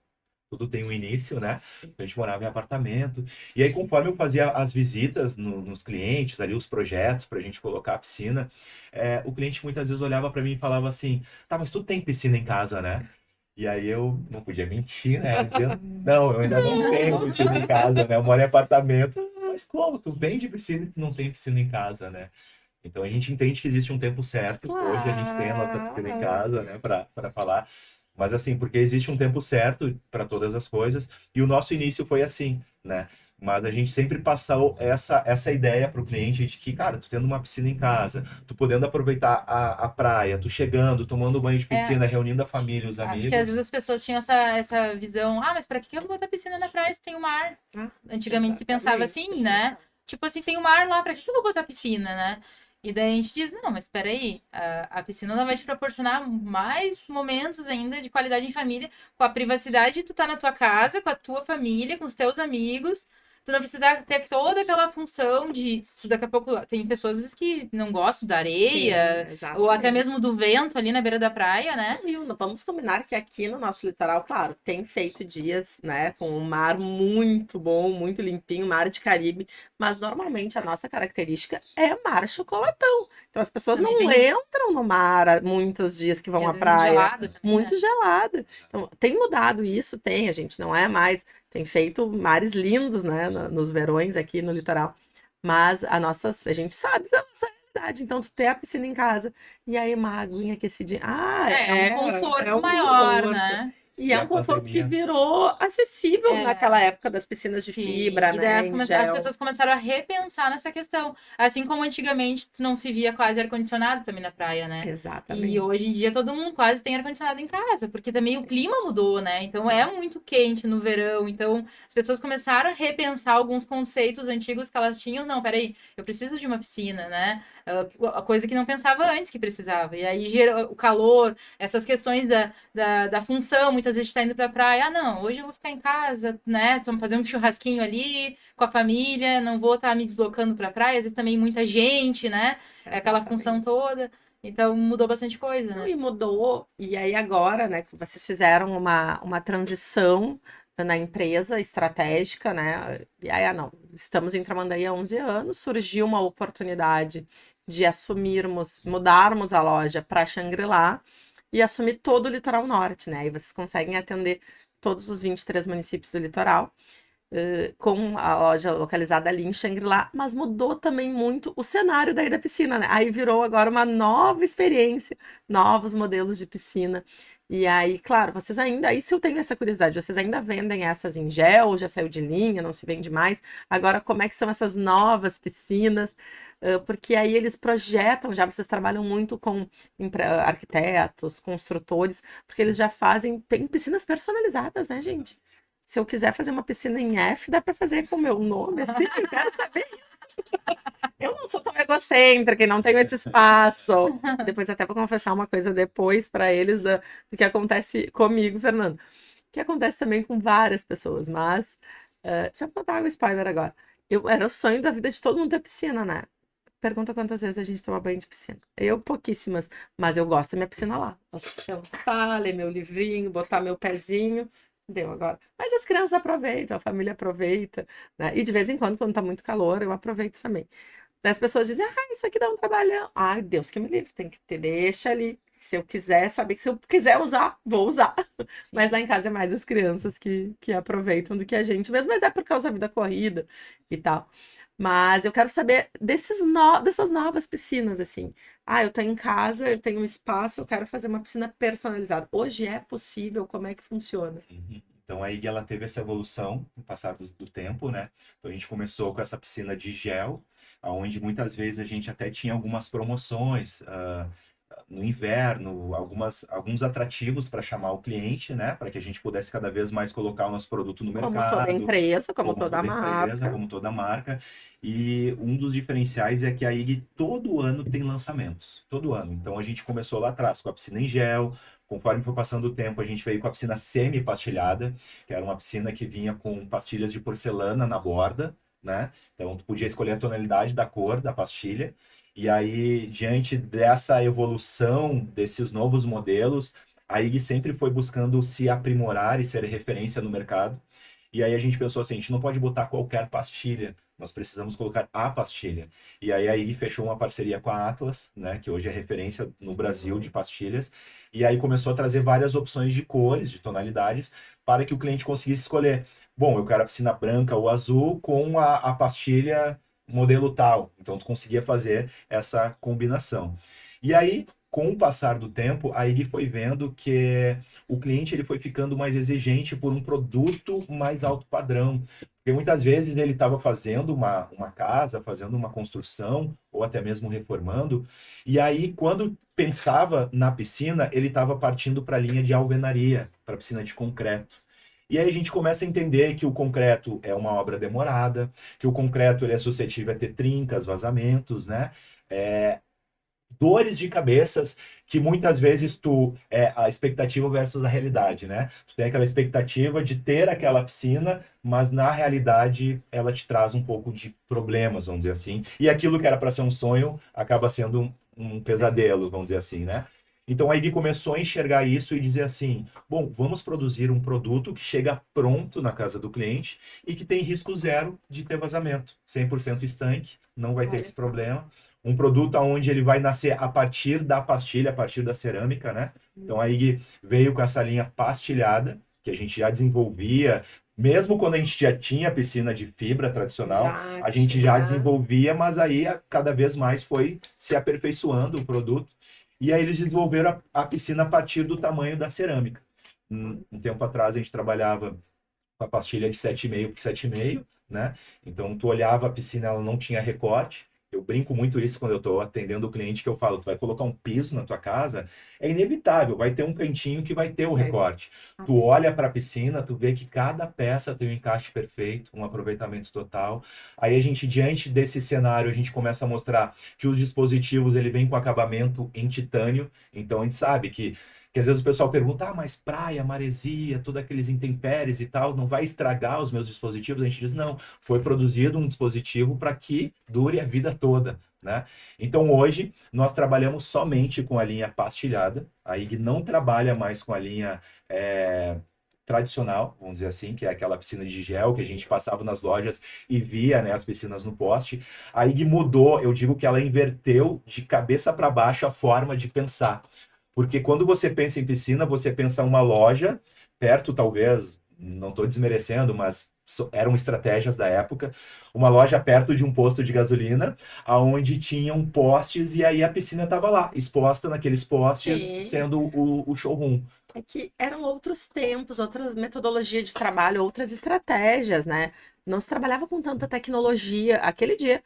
Tudo tem um início, né? Então a gente morava em apartamento. E aí, conforme eu fazia as visitas nos clientes, ali, os projetos para a gente colocar a piscina, o cliente muitas vezes olhava para mim e falava assim: tá, mas tu tem piscina em casa, né? E aí eu não podia mentir, né? Dizendo, não, eu ainda não tenho piscina em casa, né? Eu moro em apartamento. Mas como? Tu vende piscina e tu não tem piscina em casa, né? Então a gente entende que existe um tempo certo. Hoje a gente tem a nossa piscina em Claro. casa, né, para falar. Mas assim, porque existe um tempo certo para todas as coisas, e o nosso início foi assim, né? Mas a gente sempre passou essa ideia para o cliente de que, cara, tu tendo uma piscina em casa, tu podendo aproveitar a praia, tu chegando, tomando banho de É, piscina, reunindo a família, os porque às vezes amigos. as pessoas tinham essa visão, mas pra que eu vou botar piscina na praia se tem o mar? Ah, Antigamente se pensava exatamente. assim, né? Tipo assim, tem o mar lá, pra que eu vou botar piscina, né? E daí a gente diz, não, mas peraí, a piscina ela vai te proporcionar mais momentos ainda de qualidade em família, com a privacidade de tu tá na tua casa, com a tua família, com os teus amigos, tu não precisa ter toda aquela função de, daqui a pouco, tem pessoas que não gostam da areia, Sim, ou até exatamente. mesmo do vento ali na beira da praia, né? E vamos combinar que aqui no nosso litoral, claro, tem feito dias, né, com um mar muito bom, muito limpinho, mar de Caribe, mas normalmente a nossa característica é mar chocolatão. Então as pessoas Também não tem isso. entram no mar muitos dias que E vão às à vezes muito praia, gelado também, né? muito gelada. Então tem mudado isso, tem, a gente não é mais, tem feito mares lindos, né, nos verões aqui no litoral, mas a gente sabe da nossa realidade. Então tu ter a piscina em casa e aí uma aguinha aquecidinha. Ah, É um é conforto um maior, conforto. né? E E é a um conforto que pandemia, virou acessível É, naquela época das piscinas de sim. fibra, E daí né, em as gel. pessoas começaram a repensar nessa questão. Assim como antigamente tu não se via quase ar-condicionado também na praia, né? E Exatamente. hoje em dia todo mundo quase tem ar-condicionado em casa, porque também o clima mudou, né? Então é muito quente no verão. Então as pessoas começaram a repensar alguns conceitos antigos que elas tinham. Não, peraí, eu preciso de uma piscina, né? A coisa que não pensava antes que precisava. E aí o calor, essas questões da função. Muitas vezes está indo pra praia. Ah, não, hoje eu vou ficar em casa, né? Tô fazendo um churrasquinho ali com a família, não vou estar me deslocando pra praia. Às vezes também muita gente, né? É aquela função Exatamente. toda. Então mudou bastante coisa, Não, né? e mudou, e aí agora, né, que vocês fizeram uma transição na empresa estratégica, né, e aí, não, estamos em Tramandaí há 11 anos, surgiu uma oportunidade de mudarmos a loja para Xangri-Lá e assumir todo o litoral norte, né, e vocês conseguem atender todos os 23 municípios do litoral, com a loja localizada ali em Xangri-Lá, mas mudou também muito o cenário daí da piscina, né? Aí virou agora uma nova experiência, novos modelos de piscina. E aí, claro, vocês ainda, isso eu tenho essa curiosidade, vocês ainda vendem essas em gel, já saiu de linha, não se vende mais. Agora, como é que são essas novas piscinas? Porque aí eles projetam, já vocês trabalham muito com arquitetos, construtores, porque eles já fazem, tem piscinas personalizadas, né, gente? Se eu quiser fazer uma piscina em F, dá para fazer com o meu nome, assim, eu quero saber. Eu não sou tão egocêntrica e não tenho esse espaço. Depois até vou confessar uma coisa depois para eles do que acontece comigo, Fernando. Que acontece também com várias pessoas, mas já vou dar o spoiler agora. Era o sonho da vida de todo mundo ter piscina, né? Pergunta quantas vezes a gente toma banho de piscina. Eu, pouquíssimas, mas eu gosto da minha piscina lá. Gosto de sentar, ler meu livrinho, botar meu pezinho. Deu agora. Mas as crianças aproveitam, a família aproveita, né? E de vez em quando, quando tá muito calor, eu aproveito também. Daí as pessoas dizem, ah, isso aqui dá um trabalhão. Ai, Deus que me livre, tem que ter, deixa ali. Se eu quiser saber, se eu quiser usar, vou usar. Mas Sim. lá em casa é mais as crianças que aproveitam do que a gente mesmo, mas é por causa da vida corrida e tal. Mas eu quero saber dessas novas piscinas, assim. Ah, eu tô em casa, eu tenho um espaço, eu quero fazer uma piscina personalizada. Hoje é possível? Como é que funciona? uhum. Então a IG ela teve essa evolução no passar do tempo, né? Então a gente começou com essa piscina de gel, onde muitas vezes a gente até tinha algumas promoções, no inverno, alguns atrativos para chamar o cliente, né? Para que a gente pudesse cada vez mais colocar o nosso produto no Como toda mercado, empresa, como como toda toda empresa, marca. como toda marca. E um dos diferenciais é que a IG todo ano tem lançamentos. Todo ano. Então a gente começou lá atrás com a piscina em gel. Conforme foi passando o tempo, a gente veio com a piscina semi-pastilhada, que era uma piscina que vinha com pastilhas de porcelana na borda, né? Então tu podia escolher a tonalidade da cor da pastilha. E aí, diante dessa evolução desses novos modelos, a IG sempre foi buscando se aprimorar e ser referência no mercado. E aí a gente pensou assim, a gente não pode botar qualquer pastilha, nós precisamos colocar a pastilha. E aí a IG fechou uma parceria com a Atlas, né, que hoje é referência no Brasil de pastilhas, e aí começou a trazer várias opções de cores, de tonalidades, para que o cliente conseguisse escolher. Bom, eu quero a piscina branca ou azul com a pastilha modelo tal. Então tu conseguia fazer essa combinação. E aí, com o passar do tempo, a IG foi vendo que o cliente ele foi ficando mais exigente por um produto mais alto padrão. Porque muitas vezes ele estava fazendo uma casa, fazendo uma construção, ou até mesmo reformando, e aí quando pensava na piscina, ele estava partindo para a linha de alvenaria, para a piscina de concreto. E aí a gente começa a entender que o concreto é uma obra demorada, que o concreto ele é suscetível a ter trincas, vazamentos, né? dores de cabeças que muitas vezes a expectativa versus a realidade, né? Tu tem aquela expectativa de ter aquela piscina, mas na realidade ela te traz um pouco de problemas, vamos dizer assim. E aquilo que era para ser um sonho acaba sendo um pesadelo, vamos dizer assim, né? Então a IG começou a enxergar isso e dizer assim: bom, vamos produzir um produto que chega pronto na casa do cliente e que tem risco zero de ter vazamento, 100% estanque, não vai ter Olha esse só. problema. Um produto onde ele vai nascer a partir da pastilha, a partir da cerâmica, né? Então a IG veio com essa linha pastilhada, que a gente já desenvolvia, mesmo quando a gente já tinha piscina de fibra tradicional, Já a gente já tinha. desenvolvia, mas aí cada vez mais foi se aperfeiçoando o produto. E aí eles desenvolveram a piscina a partir do tamanho da cerâmica. Um tempo atrás a gente trabalhava com a pastilha de 7,5 por 7,5, né? Então tu olhava a piscina, ela não tinha recorte. Eu brinco muito isso quando eu estou atendendo o cliente, que eu falo, tu vai colocar um piso na tua casa, é inevitável, vai ter um cantinho que vai ter o recorte. Tu olha para a piscina, tu vê que cada peça tem um encaixe perfeito, um aproveitamento total. Aí a gente, diante desse cenário, a gente começa a mostrar que os dispositivos, ele vem com acabamento em titânio, então a gente sabe que às vezes o pessoal pergunta, mas praia, maresia, todos aqueles intempéries e tal, não vai estragar os meus dispositivos? A gente diz, não, foi produzido um dispositivo para que dure a vida toda, né? Então hoje nós trabalhamos somente com a linha pastilhada, a IG não trabalha mais com a linha tradicional, vamos dizer assim, que é aquela piscina de gel que a gente passava nas lojas e via, né, as piscinas no poste. A IG mudou, eu digo que ela inverteu de cabeça para baixo a forma de pensar. Porque quando você pensa em piscina, você pensa uma loja, perto talvez, não estou desmerecendo, mas eram estratégias da época, uma loja perto de um posto de gasolina, aonde tinham postes e aí a piscina estava lá, exposta naqueles postes, Sim. sendo o showroom. É que eram outros tempos, outra metodologia de trabalho, outras estratégias, né? Não se trabalhava com tanta tecnologia. Aquele dia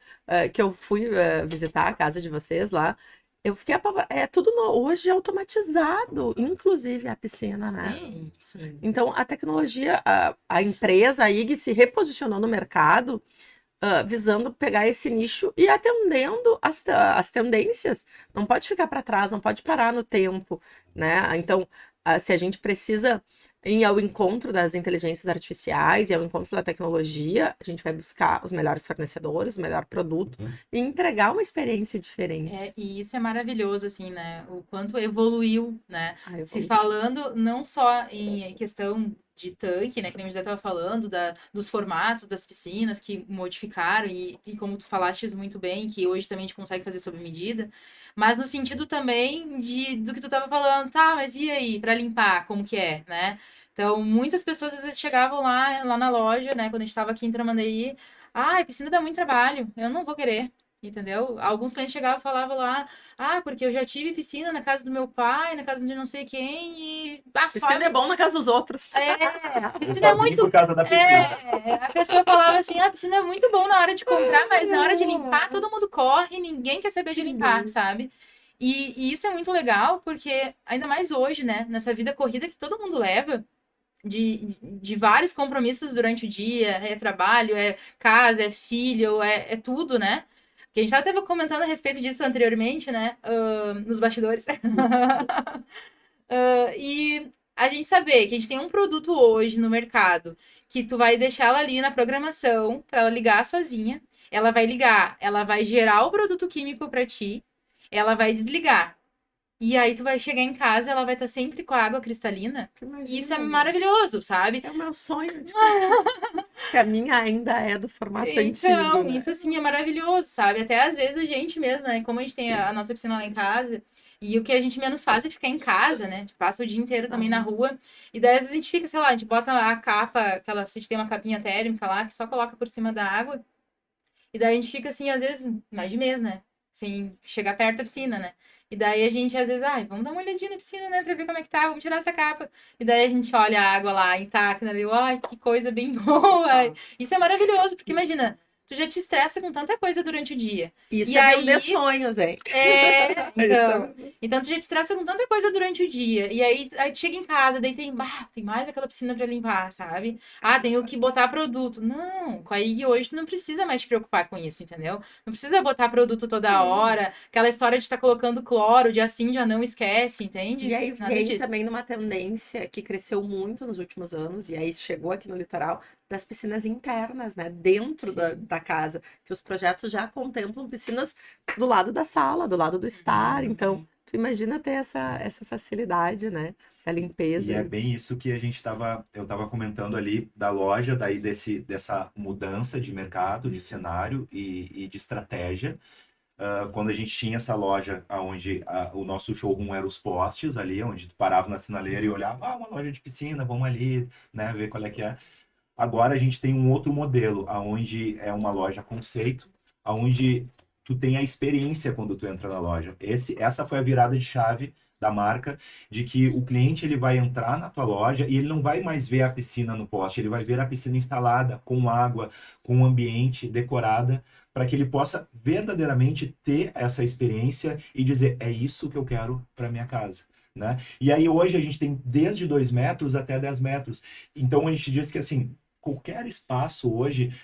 que eu fui visitar a casa de vocês lá, eu fiquei apavorada. É tudo hoje automatizado, inclusive a piscina, né? Sim, sim. Então, a tecnologia, a empresa, a IG, se reposicionou no mercado, visando pegar esse nicho e atendendo as tendências. Não pode ficar para trás, não pode parar no tempo, né? Então, se a gente precisa ir ao encontro das inteligências artificiais e ao encontro da tecnologia, a gente vai buscar os melhores fornecedores, o melhor produto e entregar uma experiência diferente. E isso é maravilhoso, assim, né? O quanto evoluiu, né? A Se evolução. falando não só em questão de tanque, né? Que nem o José estava falando, dos formatos das piscinas que modificaram e como tu falaste muito bem, que hoje também a gente consegue fazer sob medida, mas no sentido também do que tu estava falando, tá, mas e aí, para limpar, como que é, né? Então, muitas pessoas às vezes chegavam lá na loja, né? Quando a gente estava aqui em Tramandaí, a piscina dá muito trabalho, eu não vou querer. Entendeu? Alguns clientes chegavam e falavam lá, porque eu já tive piscina na casa do meu pai, na casa de não sei quem, e Piscina é bom na casa dos outros. a Eu piscina só é vim muito. por causa da piscina. A pessoa falava assim, a piscina é muito bom na hora de comprar, mas na hora de limpar, todo mundo corre, ninguém quer saber de limpar, sabe? E isso é muito legal, porque ainda mais hoje, né? Nessa vida corrida que todo mundo leva. De vários compromissos durante o dia, é trabalho, é casa, é filho, é tudo, né? Que a gente estava até comentando a respeito disso anteriormente, né? Nos bastidores. E a gente saber que a gente tem um produto hoje no mercado que tu vai deixar ela ali na programação para ela ligar sozinha. Ela vai ligar, ela vai gerar o produto químico para ti, ela vai desligar. E aí tu vai chegar em casa, ela vai estar sempre com a água cristalina. Imagina, Isso é gente. maravilhoso, sabe? É o meu sonho de comprar. Que a minha ainda é do formato antigo, Então, né? isso assim é maravilhoso, sabe? Até às vezes a gente mesmo, né? Como a gente tem a nossa piscina lá em casa, e o que a gente menos faz é ficar em casa, né? A gente passa o dia inteiro também na rua. E daí às vezes a gente fica, sei lá, a gente bota a capa, a gente tem uma capinha térmica lá, que só coloca por cima da água. E daí a gente fica assim, às vezes, mais de mês, né? Sem chegar perto da piscina, né? E daí a gente, às vezes, vamos dar uma olhadinha na piscina, né? Pra ver como é que tá, vamos tirar essa capa. E daí a gente olha a água lá intacta, né? Ai, que coisa bem boa. Isso é maravilhoso, porque imagina, tu já te estressa com tanta coisa durante o dia. Isso E é aí, vender sonhos, hein? então tu já te estressa com tanta coisa durante o dia. E aí tu chega em casa, daí tem mais aquela piscina pra limpar, sabe? Ah, tenho que botar produto. Não, com a IG hoje tu não precisa mais te preocupar com isso, entendeu? Não precisa botar produto toda hora. Aquela história de estar colocando cloro, dia sim, dia não, esquece, entende? E aí Nada vem disso. também numa tendência que cresceu muito nos últimos anos, e aí chegou aqui no litoral, das piscinas internas, né? Dentro Sim. da casa. Que os projetos já contemplam piscinas do lado da sala, do lado do estar. Então, tu imagina ter essa facilidade, né? Da E limpeza. é bem isso que eu estava comentando ali da loja, daí dessa mudança de mercado, de cenário e de estratégia. Quando a gente tinha essa loja onde o nosso showroom era os postes ali, onde tu parava na sinaleira e olhava, uma loja de piscina, vamos ali, né, ver qual é que é. Agora a gente tem um outro modelo, aonde é uma loja conceito, aonde tu tem a experiência quando tu entra na loja. Essa foi a virada de chave da marca, de que o cliente ele vai entrar na tua loja e ele não vai mais ver a piscina no poste, ele vai ver a piscina instalada, com água, com um ambiente decorada, para que ele possa verdadeiramente ter essa experiência e dizer, é isso que eu quero para minha casa. Né? E aí hoje a gente tem desde 2 metros até 10 metros. Então a gente diz que assim, qualquer espaço hoje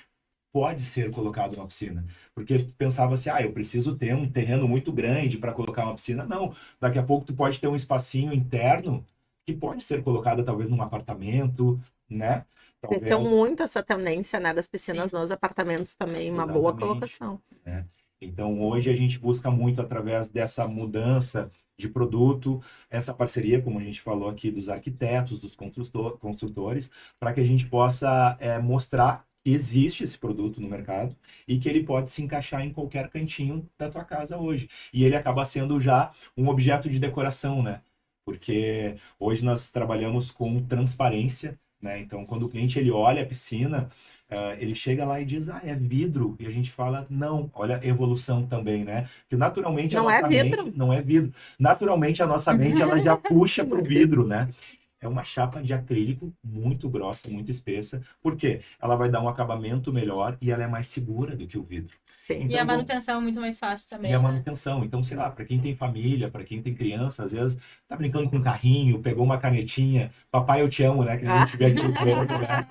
pode ser colocado uma piscina. Porque tu pensava assim, eu preciso ter um terreno muito grande para colocar uma piscina. Não, daqui a pouco tu pode ter um espacinho interno que pode ser colocado talvez num apartamento, né? Cresceu Talvez, muito essa tendência, né? Das piscinas Sim. nos apartamentos também, uma boa exatamente, colocação. né? Então hoje a gente busca muito através dessa mudança de produto, essa parceria, como a gente falou aqui, dos arquitetos, dos construtores, para que a gente possa mostrar que existe esse produto no mercado e que ele pode se encaixar em qualquer cantinho da tua casa hoje. E ele acaba sendo já um objeto de decoração, né? Porque hoje nós trabalhamos com transparência, né? Então, quando o cliente ele olha a piscina, ele chega lá e diz, é vidro. E a gente fala, não, olha a evolução também, né? Que naturalmente a Não é nossa mente vidro? não é vidro. Naturalmente a nossa mente ela já puxa para o vidro, né? É uma chapa de acrílico muito grossa, muito espessa. Por quê? Ela vai dar um acabamento melhor e ela é mais segura do que o vidro. Sim. E a Então, manutenção é muito mais fácil e a também, né? manutenção. Então, sei lá, para quem tem família, para quem tem criança, às vezes tá brincando com um carrinho, pegou uma canetinha, papai eu te amo, né? Que a Ah. gente vê aqueles memes, né?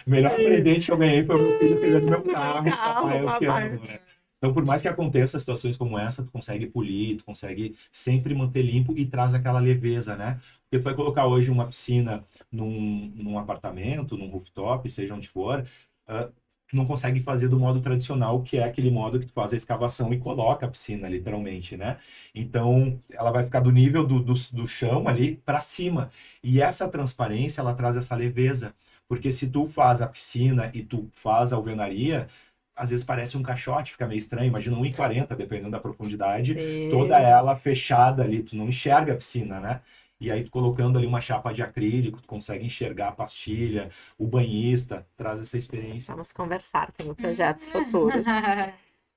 Melhor presente que eu ganhei foi o meu filho escrevendo no meu carro, papai eu te Papai. amo, né? Então, por mais que aconteça situações como essa, tu consegue polir, tu consegue sempre manter limpo e traz aquela leveza, né? Porque tu vai colocar hoje uma piscina num apartamento, num rooftop, seja onde for, tu não consegue fazer do modo tradicional, que é aquele modo que tu faz a escavação e coloca a piscina, literalmente, né? Então, ela vai ficar do nível do chão ali para cima. E essa transparência, ela traz essa leveza. Porque se tu faz a piscina e tu faz a alvenaria, às vezes parece um caixote, fica meio estranho. Imagina 1,40, dependendo da profundidade, toda Sim. ela fechada ali, tu não enxerga a piscina, né? E aí, tu colocando ali uma chapa de acrílico, tu consegue enxergar a pastilha, o banhista, traz essa experiência. Vamos conversar, tenho projetos futuros. Hum.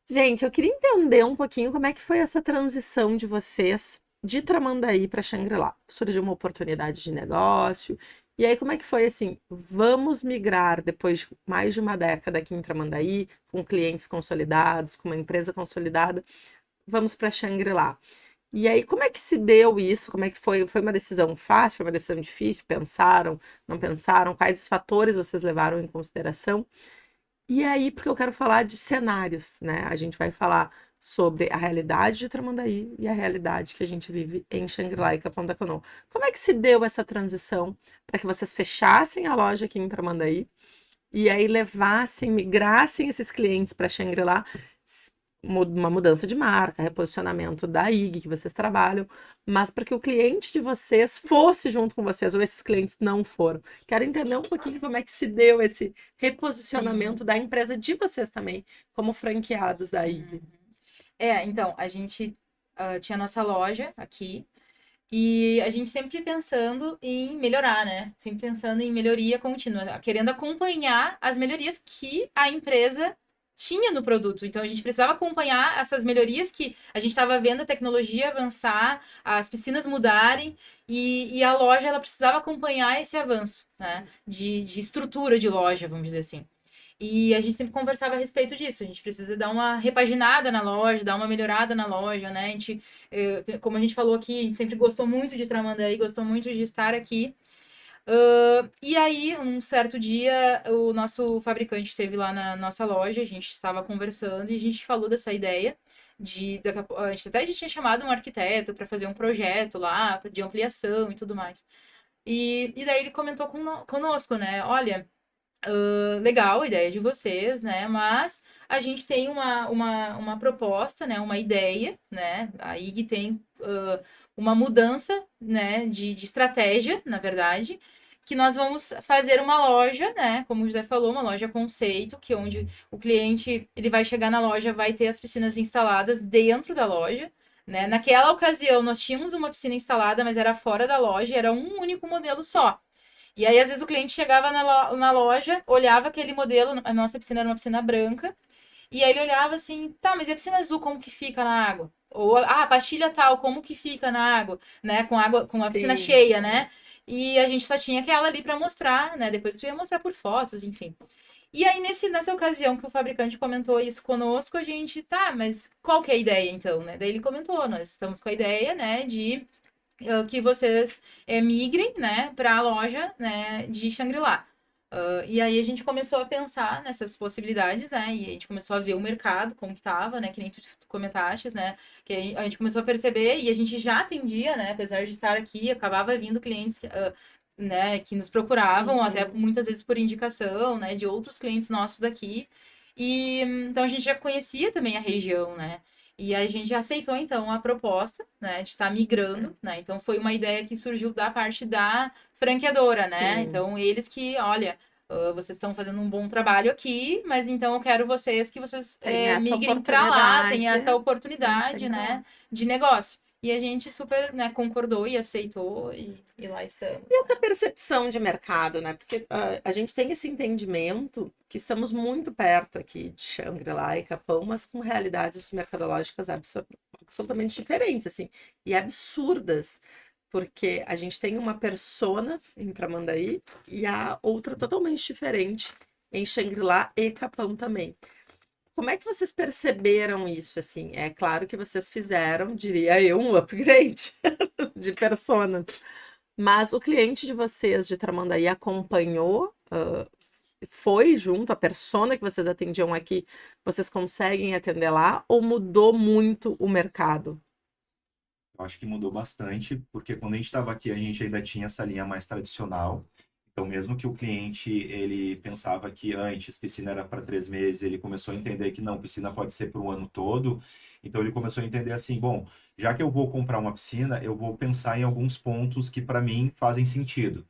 Gente, eu queria entender um pouquinho como é que foi essa transição de vocês de Tramandaí para Xangri-Lá. Surgiu uma oportunidade de negócio, e aí como é que foi assim? Vamos migrar depois de mais de uma década aqui em Tramandaí, com clientes consolidados, com uma empresa consolidada, vamos para Xangri-Lá. E aí, como é que se deu isso? Como é que foi? Foi uma decisão fácil? Foi uma decisão difícil? Pensaram? Não pensaram? Quais os fatores vocês levaram em consideração? E aí, porque eu quero falar de cenários, né? A gente vai falar sobre a realidade de Tramandaí e a realidade que a gente vive em Xangri-Lá e Capão da Canoa. Como é que se deu essa transição para que vocês fechassem a loja aqui em Tramandaí e aí levassem, migrassem esses clientes para Xangri-Lá, uma mudança de marca, reposicionamento da IG que vocês trabalham, mas para que o cliente de vocês fosse junto com vocês, ou esses clientes não foram. Quero entender um pouquinho como é que se deu esse reposicionamento Sim. da empresa de vocês também, como franqueados da IG. Então, a gente tinha nossa loja aqui e a gente sempre pensando em melhorar, né? Sempre pensando em melhoria contínua, querendo acompanhar as melhorias que a empresa tinha no produto. Então, a gente precisava acompanhar essas melhorias que a gente estava vendo a tecnologia avançar, as piscinas mudarem e a loja ela precisava acompanhar esse avanço, né? De estrutura de loja, vamos dizer assim. E a gente sempre conversava a respeito disso. A gente precisa dar uma repaginada na loja, dar uma melhorada na loja, né? A gente, como a gente falou aqui, a gente sempre gostou muito de Tramandaí, gostou muito de estar aqui. E aí, um certo dia, o nosso fabricante esteve lá na nossa loja, a gente estava conversando e a gente falou dessa ideia a gente até já tinha chamado um arquiteto para fazer um projeto lá de ampliação e tudo mais. E daí ele comentou conosco, né? Olha, legal a ideia de vocês, né? Mas a gente tem uma proposta, né? Uma ideia, né? A IG tem uma mudança, né? De estratégia, na verdade, que nós vamos fazer uma loja, né? Como o José falou, uma loja conceito, que onde o cliente ele vai chegar na loja, vai ter as piscinas instaladas dentro da loja. Né? Naquela ocasião, nós tínhamos uma piscina instalada, mas era fora da loja, era um único modelo só. E aí, às vezes, o cliente chegava na loja, olhava aquele modelo, a nossa piscina era uma piscina branca, e aí ele olhava assim, tá, mas e a piscina azul, como que fica na água? Ou, a pastilha tal, como que fica na água, com a piscina Sim. cheia, né? E a gente só tinha aquela ali pra mostrar, né? Depois tu ia mostrar por fotos, enfim. E aí, nessa ocasião que o fabricante comentou isso conosco, a gente, tá, mas qual que é a ideia então, né? Daí ele comentou, nós estamos com a ideia, né, de que vocês migrem, né, para a loja, né, de Shangri-La. E aí a gente começou a pensar nessas possibilidades, né, e a gente começou a ver o mercado, como que tava, né, que nem tu comentaste, né, que a gente começou a perceber e a gente já atendia, né, apesar de estar aqui, acabava vindo clientes, né, que nos procuravam, Sim. até muitas vezes por indicação, né, de outros clientes nossos daqui. E então a gente já conhecia também a região, né? E a gente aceitou, então, a proposta, né, de estar migrando, né? Então, foi uma ideia que surgiu da parte da franqueadora, né? Sim. Então, eles que, olha, vocês estão fazendo um bom trabalho aqui, mas então eu quero que vocês Tem essa migrem para lá, tem oportunidade essa em oportunidade, Shangri-La. né, de negócio. E a gente super, né, concordou e aceitou e lá estamos. Essa percepção de mercado, né? Porque a gente tem esse entendimento que estamos muito perto aqui de Shangri-La e Capão, mas com realidades mercadológicas absolutamente diferentes, assim, e absurdas, porque a gente tem uma persona em Tramandaí e a outra totalmente diferente em Shangri-La e Capão também. Como é que vocês perceberam isso, assim? É claro que vocês fizeram, diria eu, um upgrade de persona. Mas o cliente de vocês de Tramandaí acompanhou, foi junto, a persona que vocês atendiam aqui, vocês conseguem atender lá ou mudou muito o mercado? Eu acho que mudou bastante, porque quando a gente estava aqui, a gente ainda tinha essa linha mais tradicional. Então, mesmo que o cliente ele pensava que antes piscina era para 3 meses, ele começou a entender que não, piscina pode ser para o ano todo. Então, ele começou a entender assim, bom, já que eu vou comprar uma piscina, eu vou pensar em alguns pontos que para mim fazem sentido,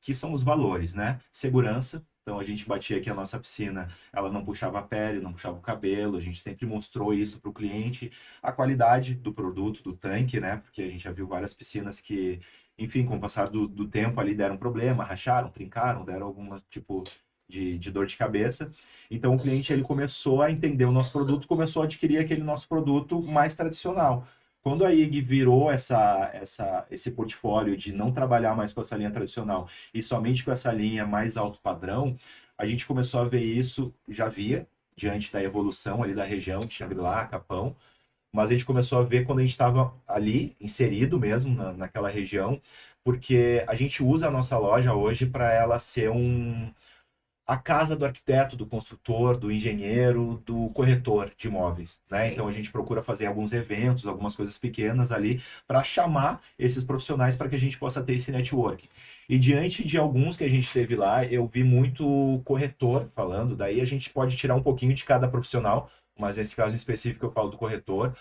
que são os valores, né? Segurança. Então a gente batia aqui a nossa piscina, ela não puxava a pele, não puxava o cabelo, a gente sempre mostrou isso para o cliente. A qualidade do produto, do tanque, né? Porque a gente já viu várias piscinas que, enfim, com o passar do tempo ali deram problema, racharam, trincaram, deram algum tipo de dor de cabeça. Então o cliente ele começou a entender o nosso produto, começou a adquirir aquele nosso produto mais tradicional. Quando a IG virou esse portfólio de não trabalhar mais com essa linha tradicional e somente com essa linha mais alto padrão, a gente começou a ver isso, já via, diante da evolução ali da região de Xangri-Lá, Capão, mas a gente começou a ver quando a gente estava ali, inserido mesmo naquela região, porque a gente usa a nossa loja hoje para ela ser a casa do arquiteto, do construtor, do engenheiro, do corretor de imóveis, né? Sim. Então a gente procura fazer alguns eventos, algumas coisas pequenas ali para chamar esses profissionais para que a gente possa ter esse networking. E diante de alguns que a gente teve lá, eu vi muito corretor falando, daí a gente pode tirar um pouquinho de cada profissional, mas nesse caso em específico eu falo do corretor,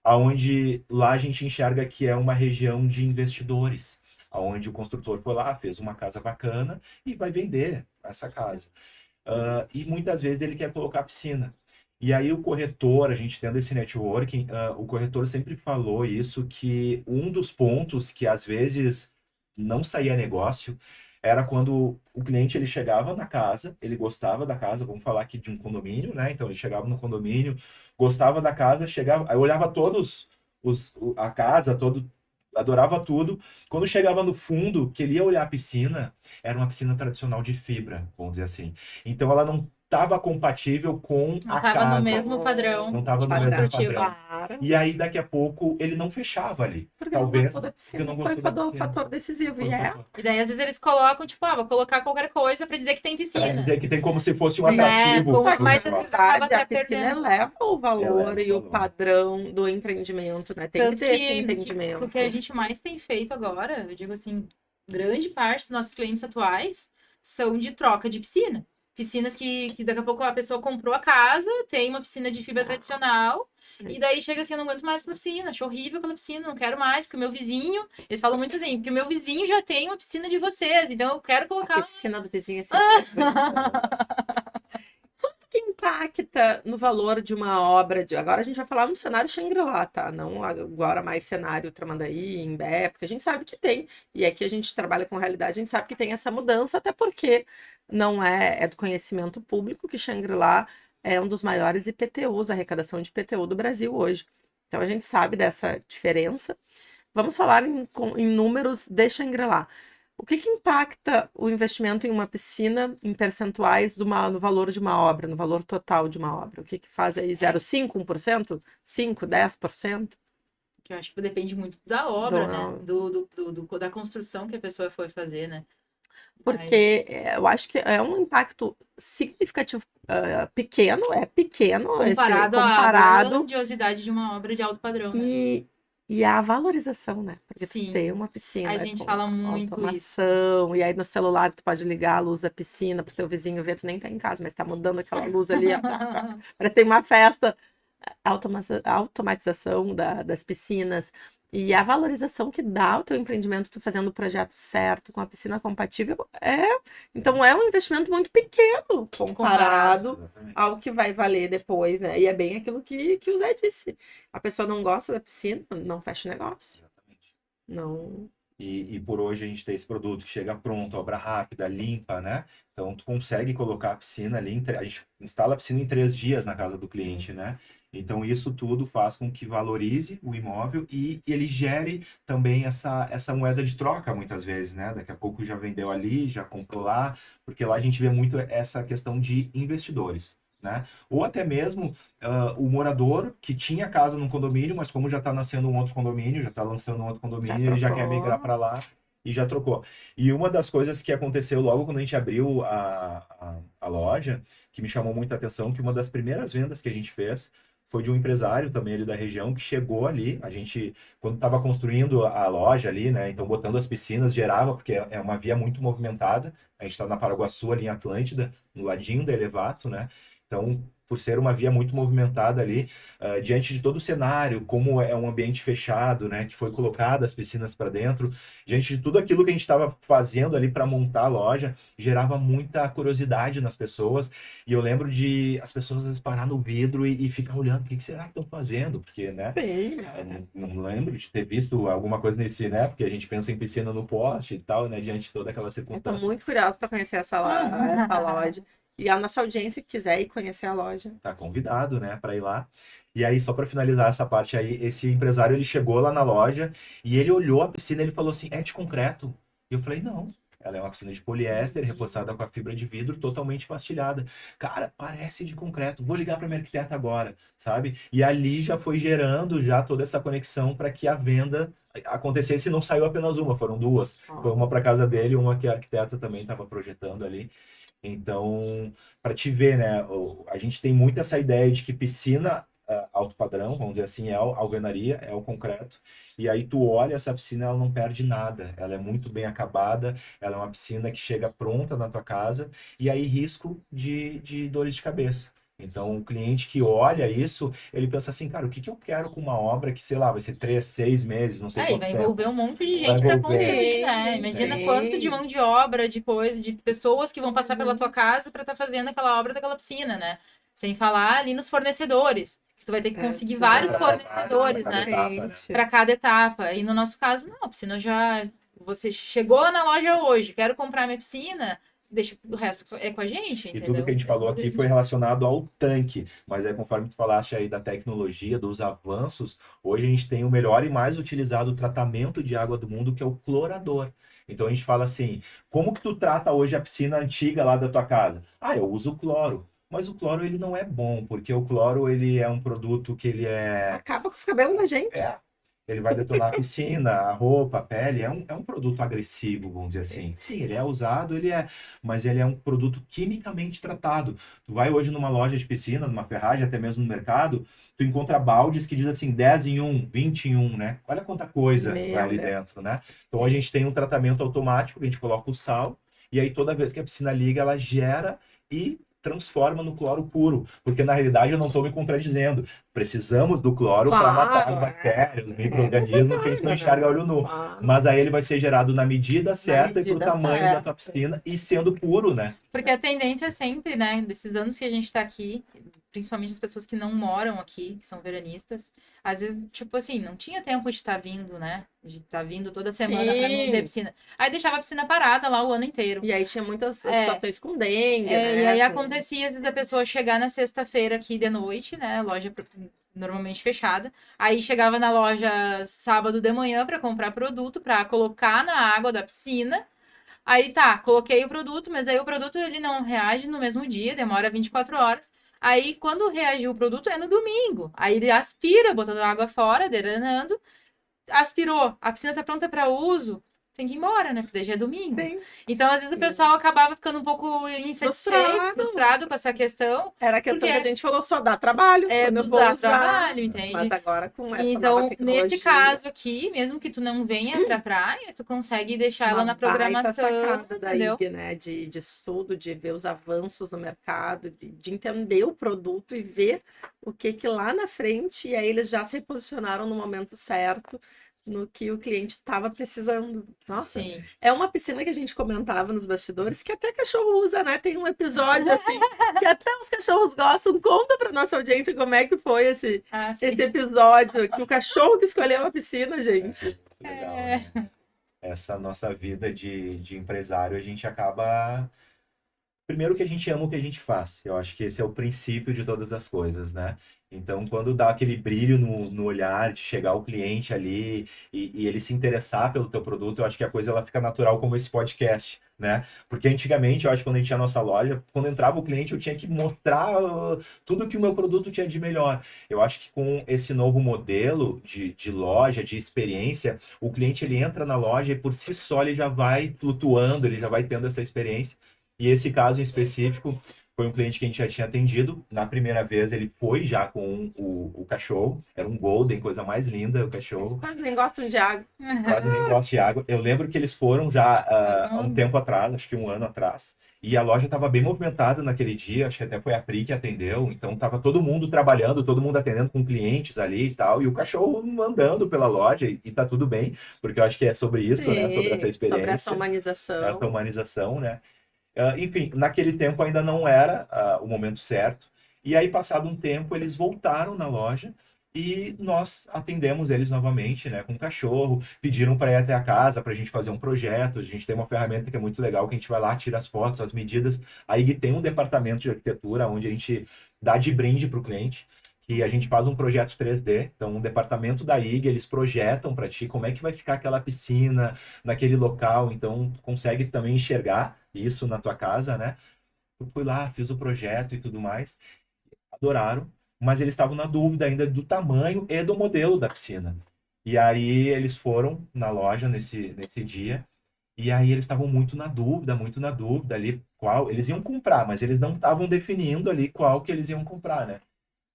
aonde lá a gente enxerga que é uma região de investidores, aonde o construtor foi lá, fez uma casa bacana e vai vender essa casa. E muitas vezes ele quer colocar piscina. E aí o corretor, a gente tendo esse networking, o corretor sempre falou isso, que um dos pontos que às vezes não saía negócio era quando o cliente ele chegava na casa, ele gostava da casa, vamos falar aqui de um condomínio, né? Então ele chegava no condomínio, gostava da casa, chegava, aí olhava todos a casa, adorava tudo. Quando chegava no fundo, que ele ia olhar a piscina, era uma piscina tradicional de fibra, vamos dizer assim. Então ela estava compatível com Não a estava no casa. mesmo padrão Não estava no mesmo construtivo. padrão. Claro. E aí, daqui a pouco, ele não fechava ali. Porque não Talvez gostou da porque piscina. não Foi gostou da o piscina. fator decisivo. Foi E o é. fator. E daí, às vezes, eles colocam, tipo, vou colocar qualquer coisa pra dizer que tem Pra piscina. dizer que tem como se fosse um Sim. atrativo Como- Só que, pro mas na às vezes negócio. acaba verdade, a até piscina perdendo. eleva o valor Eleva o e o valor. padrão do empreendimento, né? Tem que Tanto ter esse que entendimento. o que a gente mais tem feito agora, eu digo assim, grande parte dos nossos clientes atuais são de troca de piscina. Piscinas que daqui a pouco a pessoa comprou a casa, tem uma piscina de fibra tradicional, e daí chega assim, eu não aguento mais aquela piscina, acho horrível aquela piscina, não quero mais, porque o meu vizinho, eles falam muito assim, porque o meu vizinho já tem uma piscina de vocês, então eu quero A colocar. piscina do vizinho é sempre mais bonita. Quanto que impacta no valor de uma obra de... Agora a gente vai falar no cenário Shangri-La, tá? Não agora mais cenário Tramandaí, Imbé, porque a gente sabe que tem, e aqui a gente trabalha com realidade, a gente sabe que tem essa mudança, até porque não é do conhecimento público que Shangri-La é um dos maiores IPTUs, arrecadação de IPTU do Brasil hoje. Então a gente sabe dessa diferença. Vamos falar em números de Shangri-La. O que impacta o investimento em uma piscina em percentuais no valor de uma obra, no valor total de uma obra? O que faz aí? 0,5%, 1%, 5%, 10%? Que eu acho que depende muito da obra, né? Da construção que a pessoa foi fazer, né? Porque eu acho que é um impacto significativo, pequeno, é pequeno Comparado à comparado, grandiosidade de uma obra de alto padrão, né? e a valorização, né? Porque tu Sim. tem uma A piscina gente com fala muito isso. automação, e aí no celular tu pode ligar a luz da piscina pro teu vizinho ver, tu nem tá em casa, mas tá mudando aquela luz ali, ó, parece que tem uma festa. Automatização das piscinas e a valorização que dá ao teu empreendimento, tu fazendo o projeto certo, com a piscina compatível, então é um investimento muito pequeno comparado Exatamente. ao que vai valer depois, né? E é bem aquilo que o Zé disse. A pessoa não gosta da piscina, não fecha o negócio. Exatamente. Não. E por hoje a gente tem esse produto que chega pronto, obra rápida, limpa, né? Então tu consegue colocar a piscina ali, a gente instala a piscina em 3 dias na casa do cliente, né? Então isso tudo faz com que valorize o imóvel e ele gere também essa moeda de troca muitas vezes, né? Daqui a pouco já vendeu ali, já comprou lá, porque lá a gente vê muito essa questão de investidores, né? Ou até mesmo o morador que tinha casa num condomínio, mas como já está nascendo um outro condomínio, já está lançando um outro condomínio, ele já quer migrar para lá e já trocou. E uma das coisas que aconteceu logo quando a gente abriu a loja, que me chamou muita atenção, que uma das primeiras vendas que a gente fez foi de um empresário também ali da região que chegou ali, a gente, quando estava construindo a loja ali, né, então botando as piscinas, gerava, porque é uma via muito movimentada, a gente está na Paraguaçu ali em Atlântida, no ladinho da Elevato, né, então, por ser uma via muito movimentada ali, diante de todo o cenário, como é um ambiente fechado, né, que foi colocado as piscinas para dentro, diante de tudo aquilo que a gente estava fazendo ali para montar a loja, gerava muita curiosidade nas pessoas, e eu lembro de as pessoas às vezes parar no vidro e ficar olhando, o que será que estão fazendo? Porque, né, Sim, eu não lembro de ter visto alguma coisa nesse, né, porque a gente pensa em piscina no poste e tal, né, diante de toda aquela eu tô circunstância. muito curiosa para conhecer essa loja. E a nossa audiência que quiser ir conhecer a loja. Tá convidado, né, para ir lá. E aí, só para finalizar essa parte aí, esse empresário, ele chegou lá na loja e ele olhou a piscina e ele falou assim, é de concreto? E eu falei, não, ela é uma piscina de poliéster, reforçada com a fibra de vidro, totalmente pastilhada. Cara, parece de concreto, vou ligar para minha arquiteta agora, sabe? E ali já foi gerando já toda essa conexão para que a venda acontecesse, e não saiu apenas uma, foram duas. Foi uma para casa dele, uma que a arquiteta também estava projetando ali. Então, para te ver, né, a gente tem muito essa ideia de que piscina alto padrão, vamos dizer assim, é a alvenaria, é o concreto, e aí tu olha essa piscina, ela não perde nada, ela é muito bem acabada, ela é uma piscina que chega pronta na tua casa, e aí risco de dores de cabeça. Então, o cliente que olha isso, ele pensa assim, cara, o que eu quero com uma obra que, sei lá, vai ser 3, 6 meses, não sei E quanto vai tempo. envolver um monte de Vai gente para envolver. construir, né? Imagina quanto de mão de obra, de coisa, de pessoas que vão passar pela tua casa para estar fazendo aquela obra daquela piscina, né? Sem falar ali nos fornecedores. Tu vai ter que conseguir vários fornecedores, né? Para cada etapa. E no nosso caso, não, a piscina já. Você chegou na loja hoje, quero comprar minha piscina, deixa o resto é com a gente, entendeu? E tudo que a gente falou aqui foi relacionado ao tanque, mas é conforme tu falaste aí da tecnologia, dos avanços, hoje a gente tem o melhor e mais utilizado tratamento de água do mundo, que é o clorador. Então a gente fala assim, como que tu trata hoje a piscina antiga lá da tua casa? Ah, eu uso cloro. Mas o cloro, ele não é bom, porque o cloro, ele é um produto que ele é Acaba com os cabelos da gente. é, ele vai detonar a piscina, a roupa, a pele. É um produto agressivo, vamos dizer assim. Sim, ele é usado, mas ele é um produto quimicamente tratado. Tu vai hoje numa loja de piscina, numa ferragem, até mesmo no mercado, tu encontra baldes que diz assim 10 em um, 20 em um, né? Olha quanta coisa vai Meu ali Deus. dentro, né? Então a gente tem um tratamento automático, a gente coloca o sal, e aí toda vez que a piscina liga, ela gera e transforma no cloro puro, porque na realidade eu não estou me contradizendo. Precisamos do cloro para matar as Claro, bactérias, os é micro-organismos que a gente não necessário, enxerga a né? olho nu. Claro. Mas aí ele vai ser gerado na medida Na certa e para o medida tamanho da tua certa. piscina e sendo puro, né? Porque a tendência é sempre, né, desses anos que a gente tá aqui, principalmente as pessoas que não moram aqui, que são veranistas, às vezes, tipo assim, não tinha tempo de estar vindo, né? De estar vindo toda semana pra não ver Sim. piscina. Aí deixava a piscina parada lá o ano inteiro. E aí tinha muitas É, situações com dengue, e né? aí acontecia, às vezes, da pessoa chegar na sexta-feira aqui de noite, né? A loja normalmente fechada. Aí chegava na loja sábado de manhã pra comprar produto, pra colocar na água da piscina. Aí tá, coloquei o produto, mas aí o produto ele não reage no mesmo dia, demora 24 horas. Aí quando reagiu o produto é no domingo. Aí ele aspira, botando água fora, drenando, aspirou, a piscina tá pronta para uso, tem que ir embora, né? Porque daí já é domingo. Sim. Então, às vezes, o pessoal acabava ficando um pouco insatisfeito, Frustrado. frustrado com essa questão, Era a questão porque que a gente falou, só dá trabalho quando eu vou dá usar. trabalho, Mas entende? agora com essa nova Então, nesse tecnologia, caso aqui, mesmo que tu não venha pra praia, tu consegue deixar uma ela na baita programação, sacada da entendeu? IG, né? De estudo, de ver os avanços no mercado, de entender o produto e ver o que que lá na frente, e aí eles já se reposicionaram no momento certo, no que o cliente estava precisando. Nossa, Sim. é uma piscina que a gente comentava nos bastidores, que até cachorro usa, né? Tem um episódio assim, que até os cachorros gostam. Conta para nossa audiência como é que foi Ah, esse sim. episódio, que o cachorro que escolheu a piscina, gente. Muito legal, É. né? Essa nossa vida de empresário, a gente acaba. Primeiro que a gente ama o que a gente faz. Eu acho que esse é o princípio de todas as coisas, né? Então, quando dá aquele brilho no olhar de chegar o cliente ali e ele se interessar pelo teu produto, eu acho que a coisa ela fica natural como esse podcast, né? Porque antigamente, eu acho que quando a gente tinha a nossa loja, quando entrava o cliente, eu tinha que mostrar tudo que o meu produto tinha de melhor. Eu acho que com esse novo modelo de loja, de experiência, o cliente ele entra na loja e por si só ele já vai flutuando, ele já vai tendo essa experiência. E esse caso em específico foi um cliente que a gente já tinha atendido. Na primeira vez ele foi já com o cachorro, era um Golden, coisa mais linda o Eles cachorro, quase nem gostam de água. quase nem gosta de água. Eu lembro que eles foram já há um Aham. tempo atrás, acho que um ano atrás, e a loja estava bem movimentada naquele dia, acho que até foi a Pri que atendeu, então estava todo mundo trabalhando, todo mundo atendendo com clientes ali e tal, e o cachorro andando pela loja e tá tudo bem, porque eu acho que é sobre isso, né? Sobre essa Sim, sobre essa experiência, essa humanização. humanização, né? Enfim, naquele tempo ainda não era o momento certo. E aí, passado um tempo, eles voltaram na loja e nós atendemos eles novamente, né, com o cachorro. Pediram para ir até a casa para a gente fazer um projeto. A gente tem uma ferramenta que é muito legal, que a gente vai lá, tira as fotos, as medidas. A IG tem um departamento de arquitetura onde a gente dá de brinde para o cliente. Que a gente faz um projeto 3D, então um departamento da IG, eles projetam para ti como é que vai ficar aquela piscina naquele local, então tu consegue também enxergar isso na tua casa, né? Eu fui lá, fiz o projeto e tudo mais, adoraram, mas eles estavam na dúvida ainda do tamanho e do modelo da piscina. E aí eles foram na loja nesse dia, e aí eles estavam muito na dúvida ali qual eles iam comprar, mas eles não estavam definindo ali qual que eles iam comprar, né?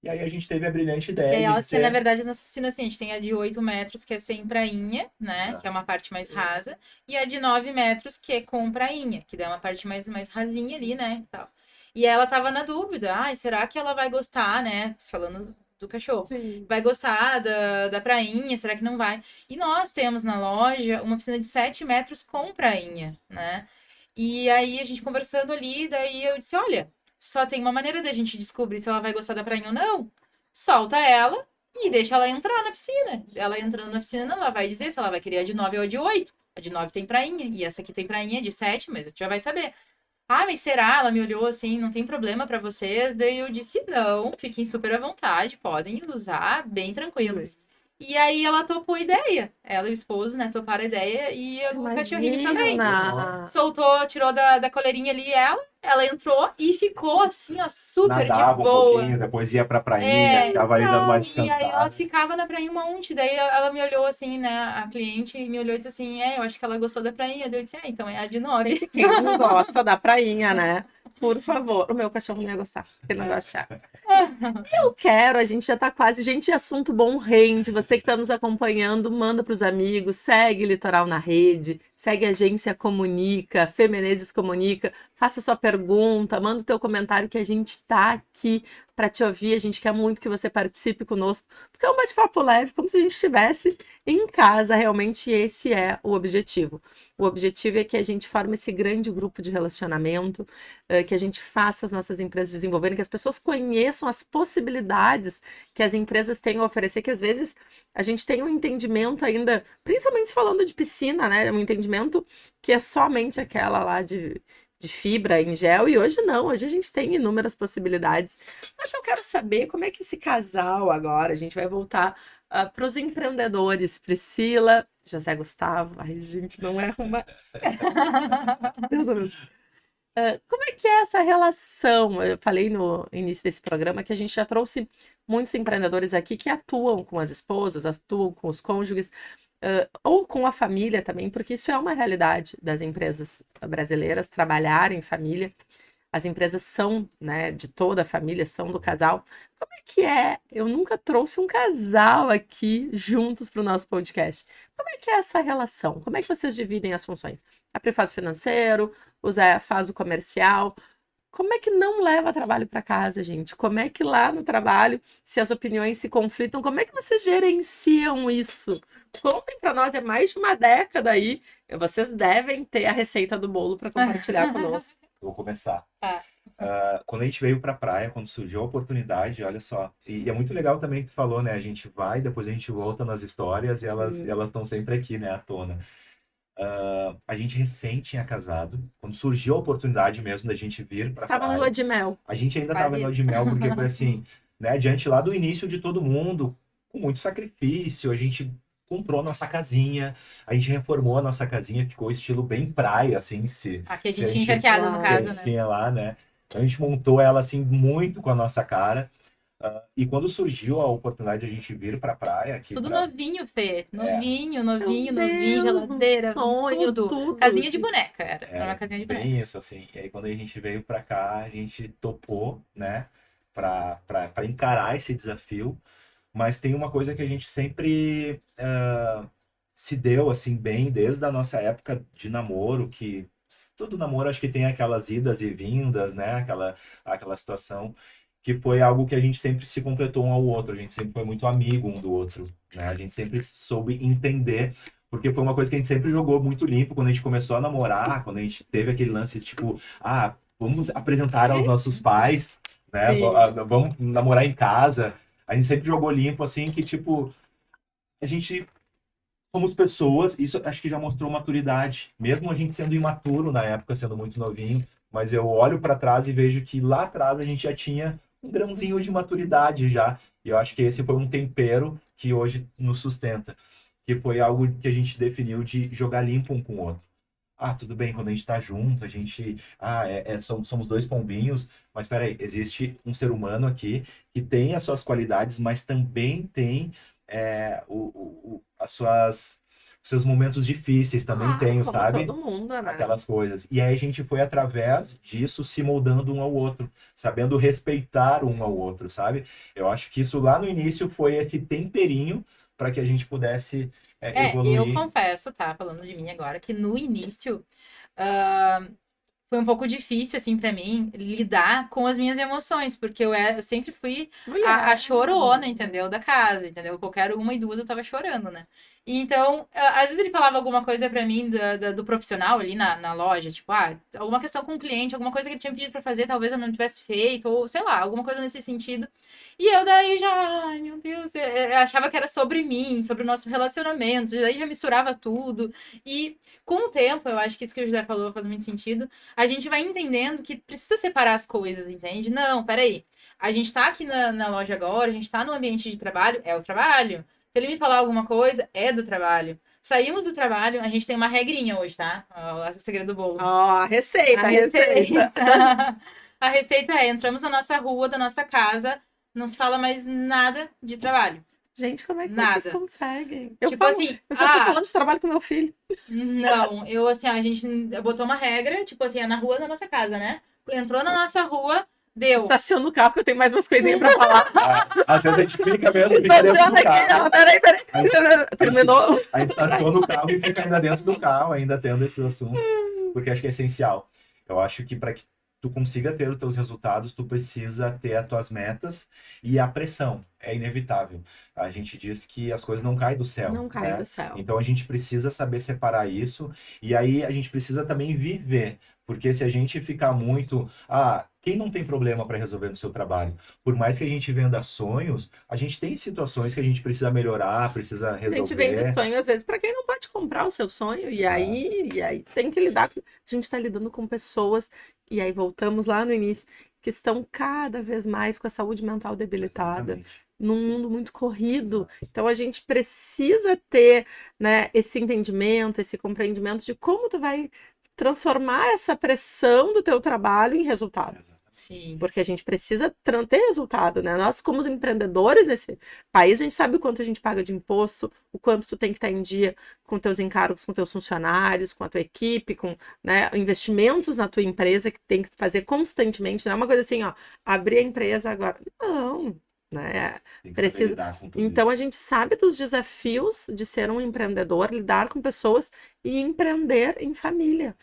E aí a gente teve a brilhante E ideia aí de elas têm, na dizer, verdade, as nossas piscinas, assim, a gente tem a de 8 metros, que é sem prainha, né? Que é exato, uma parte mais rasa. E a de 9 metros, que é com prainha, que dá uma parte mais rasinha ali, né? E tal. E ela tava na dúvida, ai, será que ela vai gostar, né? Falando do cachorro. Sim. Vai gostar da prainha? Será que não vai? E nós temos na loja uma piscina de 7 metros com prainha, né? E aí a gente conversando ali, daí eu disse, olha, só tem uma maneira da gente descobrir se ela vai gostar da prainha ou não. Solta ela e deixa ela entrar na piscina. Ela entrando na piscina, ela vai dizer se ela vai querer a de 9 ou a de 8. A de 9 tem prainha, e essa aqui tem prainha de 7, mas a gente já vai saber. Ah, mas será? Ela me olhou assim, não tem problema pra vocês? Daí eu disse, não, fiquem super à vontade, podem usar, bem tranquilo. E aí ela topou a ideia. Ela e o esposo, né, toparam a ideia e o cachorrinho também. Imagina! Soltou, tirou da coleirinha ali ela entrou e ficou assim, ó, super de Nadava um boa. pouquinho, depois ia pra prainha, É, ficava ali dando uma e aí ela descansada. ficava na prainha um monte. Daí ela me olhou assim, né? A cliente me olhou e disse assim: eu acho que ela gostou da prainha. Daí eu disse: então é a de 9. Gente, quem não gosta da prainha, né? Por favor. O meu cachorro não ia gostar, porque ele não gosta de água. Eu quero, a gente já tá quase. Gente, assunto bom rende. Você que tá nos acompanhando, manda pros amigos, segue Litoral na Rede, segue a Agência Comunica, Fê Menezes Comunica, faça sua pergunta, manda o teu comentário que a gente tá aqui para te ouvir. A gente quer muito que você participe conosco, porque é um bate-papo leve, como se a gente estivesse em casa. Realmente esse é o objetivo. O objetivo é que a gente forme esse grande grupo de relacionamento, que a gente faça as nossas empresas desenvolverem, que as pessoas conheçam as possibilidades que as empresas têm a oferecer, que às vezes a gente tem um entendimento ainda, principalmente falando de piscina, né? Um entendimento que é somente aquela lá de fibra em gel, e hoje não, hoje a gente tem inúmeras possibilidades. Mas eu quero saber como é que esse casal agora, a gente vai voltar para os empreendedores, Priscila, José Gustavo, ai gente, não é romance. Deus abençoe. Como é que é essa relação? Eu falei no início desse programa que a gente já trouxe muitos empreendedores aqui que atuam com as esposas, atuam com os cônjuges, ou com a família também, porque isso é uma realidade das empresas brasileiras, trabalhar em família. As empresas são, né, de toda a família, são do casal. Como é que é? Eu nunca trouxe um casal aqui juntos para o nosso podcast. Como é que é essa relação? Como é que vocês dividem as funções? A Pri faz o financeiro, o Zé faz o comercial. Como é que não leva trabalho para casa, gente? Como é que lá no trabalho, se as opiniões se conflitam, como é que vocês gerenciam isso? Contem para nós, é mais de uma década aí. Vocês devem ter a receita do bolo para compartilhar conosco. Eu vou começar. Tá. Quando a gente veio pra praia, quando surgiu a oportunidade, olha só. E é muito legal também que tu falou, né? A gente vai, depois a gente volta nas histórias e elas estão sempre aqui, né? À tona. A gente recém tinha casado. Quando surgiu a oportunidade mesmo da gente vir pra Estava no praia, lua de mel. a gente ainda Quase estava em lua isso. de mel, porque foi assim, né? Diante lá do início de todo mundo, com muito sacrifício, a gente comprou nossa casinha, a gente reformou a nossa casinha, ficou estilo bem praia, assim, Aqui a se a gente tinha gente encarqueado, no Claro. que a caso, gente né? tinha lá, né? Então a gente montou ela assim muito com a nossa cara. E quando surgiu a oportunidade de a gente vir pra praia aqui Tudo para novinho, Fê. é, Novinho, Meu novinho, novinho, Deus, um geladeira, sonho, tudo. tudo. Casinha de boneca era uma era casinha de boneca. bem isso assim. E aí quando a gente veio pra cá, a gente topou, né, para encarar esse desafio. Mas tem uma coisa que a gente sempre se deu assim bem desde a nossa época de namoro, que todo namoro acho que tem aquelas idas e vindas, né? Aquela situação que foi algo que a gente sempre se completou um ao outro, a gente sempre foi muito amigo um do outro, né? A gente sempre soube entender, porque foi uma coisa que a gente sempre jogou muito limpo quando a gente começou a namorar, quando a gente teve aquele lance tipo, vamos apresentar aos nossos pais, né? Sim. Vamos namorar em casa. A gente sempre jogou limpo assim que tipo a gente somos pessoas, isso acho que já mostrou maturidade, mesmo a gente sendo imaturo na época, sendo muito novinho, mas eu olho para trás e vejo que lá atrás a gente já tinha um grãozinho de maturidade já, e eu acho que esse foi um tempero que hoje nos sustenta, que foi algo que a gente definiu de jogar limpo um com o outro. Tudo bem, quando a gente tá junto, a gente. Somos dois pombinhos, mas peraí, existe um ser humano aqui que tem as suas qualidades, mas também tem as suas, os seus momentos difíceis, também tem, Como todo sabe? mundo, né? Aquelas coisas. E aí a gente foi através disso se moldando um ao outro, sabendo respeitar um ao outro, sabe? Eu acho que isso lá no início foi esse temperinho para que a gente pudesse Eu evoluir. confesso, tá? Falando de mim agora, que no início ah, foi um pouco difícil, assim, pra mim, lidar com as minhas emoções, porque eu sempre fui a Mulher. chorona, entendeu? Da casa, entendeu? Qualquer uma e duas eu tava chorando, né? E então, às vezes ele falava alguma coisa pra mim do profissional ali na loja, tipo, alguma questão com o cliente, alguma coisa que ele tinha pedido pra fazer, talvez eu não tivesse feito, ou sei lá, alguma coisa nesse sentido. E eu daí já, ai meu Deus, eu achava que era sobre mim, sobre o nosso relacionamento, daí já misturava tudo. E com o tempo, eu acho que isso que o José falou faz muito sentido, a gente vai entendendo que precisa separar as coisas, entende? Não, peraí. A gente tá aqui na loja agora, a gente tá no ambiente de trabalho, é o trabalho. Se ele me falar alguma coisa, é do trabalho. Saímos do trabalho, a gente tem uma regrinha hoje, tá? Ó, o segredo do bolo. Ó, a receita, A a receita. receita. A receita é, entramos na nossa rua, da nossa casa, não se fala mais nada de trabalho. Gente, como é que vocês Nada. conseguem? Eu Tipo falo, assim, eu já tô falando de trabalho com meu filho. não, eu assim, a gente botou uma regra, tipo assim, é na rua da nossa casa, né? Entrou na nossa rua, deu. Estaciona o carro que eu tenho mais umas coisinhas pra falar. Às vezes a gente fica mesmo, fica dentro do Estaciona aqui, carro. ó, peraí. Terminou. A gente estaciona o carro e fica ainda dentro do carro, ainda tendo esses assuntos, porque acho que é essencial. Eu acho que para que tu consiga ter os teus resultados, tu precisa ter as tuas metas e a pressão. É inevitável. A gente diz que as coisas não caem do céu, Não cai né? do céu. Então a gente precisa saber separar isso e aí a gente precisa também viver. Porque se a gente ficar muito. Quem não tem problema para resolver no seu trabalho? Por mais que a gente venda sonhos, a gente tem situações que a gente precisa melhorar, precisa A gente vende resolver. sonho, às vezes, para quem não pode comprar o seu sonho. E aí tem que lidar com. A gente está lidando com pessoas, e aí voltamos lá no início, que estão cada vez mais com a saúde mental debilitada, Exatamente. num mundo muito corrido. Então a gente precisa ter, né, esse entendimento, esse compreendimento de como tu vai transformar essa pressão do teu trabalho em resultado. Sim. Porque a gente precisa ter resultado, né? Nós, como empreendedores nesse país, a gente sabe o quanto a gente paga de imposto, o quanto tu tem que estar em dia com teus encargos, com teus funcionários, com a tua equipe, com, né, investimentos na tua empresa que tem que fazer constantemente. Não é uma coisa assim, ó, abrir a empresa agora. Não, né? Tem que saber Precisa. lidar com tudo Então a isso. gente sabe dos desafios de ser um empreendedor, lidar com pessoas e empreender em família.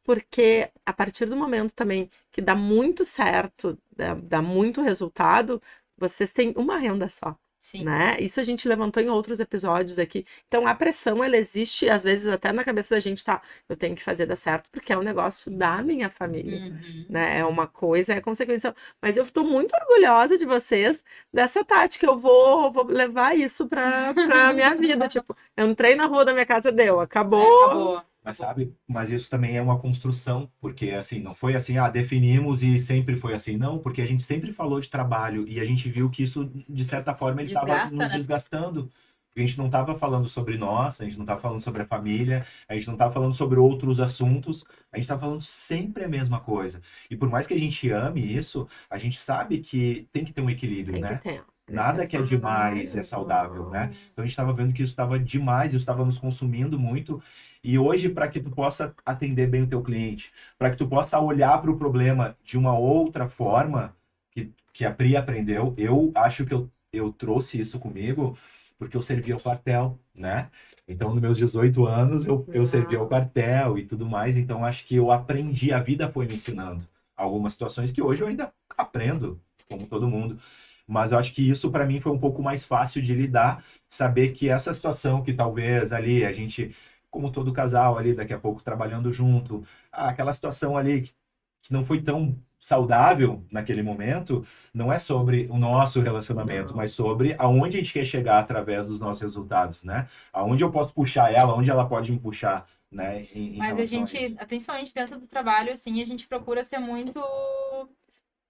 Porque a partir do momento também que dá muito certo, dá muito resultado, vocês têm uma renda só, Sim. né? Isso a gente levantou em outros episódios aqui. Então a pressão, ela existe, às vezes até na cabeça da gente, tá, eu tenho que fazer dar certo, porque é um negócio da minha família, Uhum. né? É uma coisa, é consequência. Mas eu estou muito orgulhosa de vocês, dessa tática. Eu vou levar isso pra minha vida. Tipo, eu entrei na rua da minha casa, deu, acabou. Acabou. Mas sabe, mas isso também é uma construção, porque assim, não foi assim, definimos e sempre foi assim, não, porque a gente sempre falou de trabalho e a gente viu que isso, de certa forma, ele estava Desgasta, nos né? desgastando. Porque a gente não estava falando sobre nós, a gente não estava falando sobre a família, a gente não estava falando sobre outros assuntos, a gente estava falando sempre a mesma coisa. E por mais que a gente ame isso, a gente sabe que tem que ter um equilíbrio, Tem que né? ter. Nada que é demais é saudável, né? Então a gente estava vendo que isso estava demais, isso estava nos consumindo muito. E hoje, para que tu possa atender bem o teu cliente, para que tu possa olhar para o problema de uma outra forma, que a Pri aprendeu, eu acho que eu trouxe isso comigo porque eu servi ao quartel, né? Então, nos meus 18 anos, eu servi ao quartel e tudo mais. Então, acho que eu aprendi, a vida foi me ensinando algumas situações que hoje eu ainda aprendo, como todo mundo. Mas eu acho que isso para mim foi um pouco mais fácil de lidar, saber que essa situação que talvez ali a gente, como todo casal ali, daqui a pouco trabalhando junto, aquela situação ali que não foi tão saudável naquele momento, não é sobre o nosso relacionamento, mas sobre aonde a gente quer chegar através dos nossos resultados, né? Aonde eu posso puxar ela, aonde ela pode me puxar, né? Em Mas a relação a gente, isso. principalmente dentro do trabalho, assim, a gente procura ser muito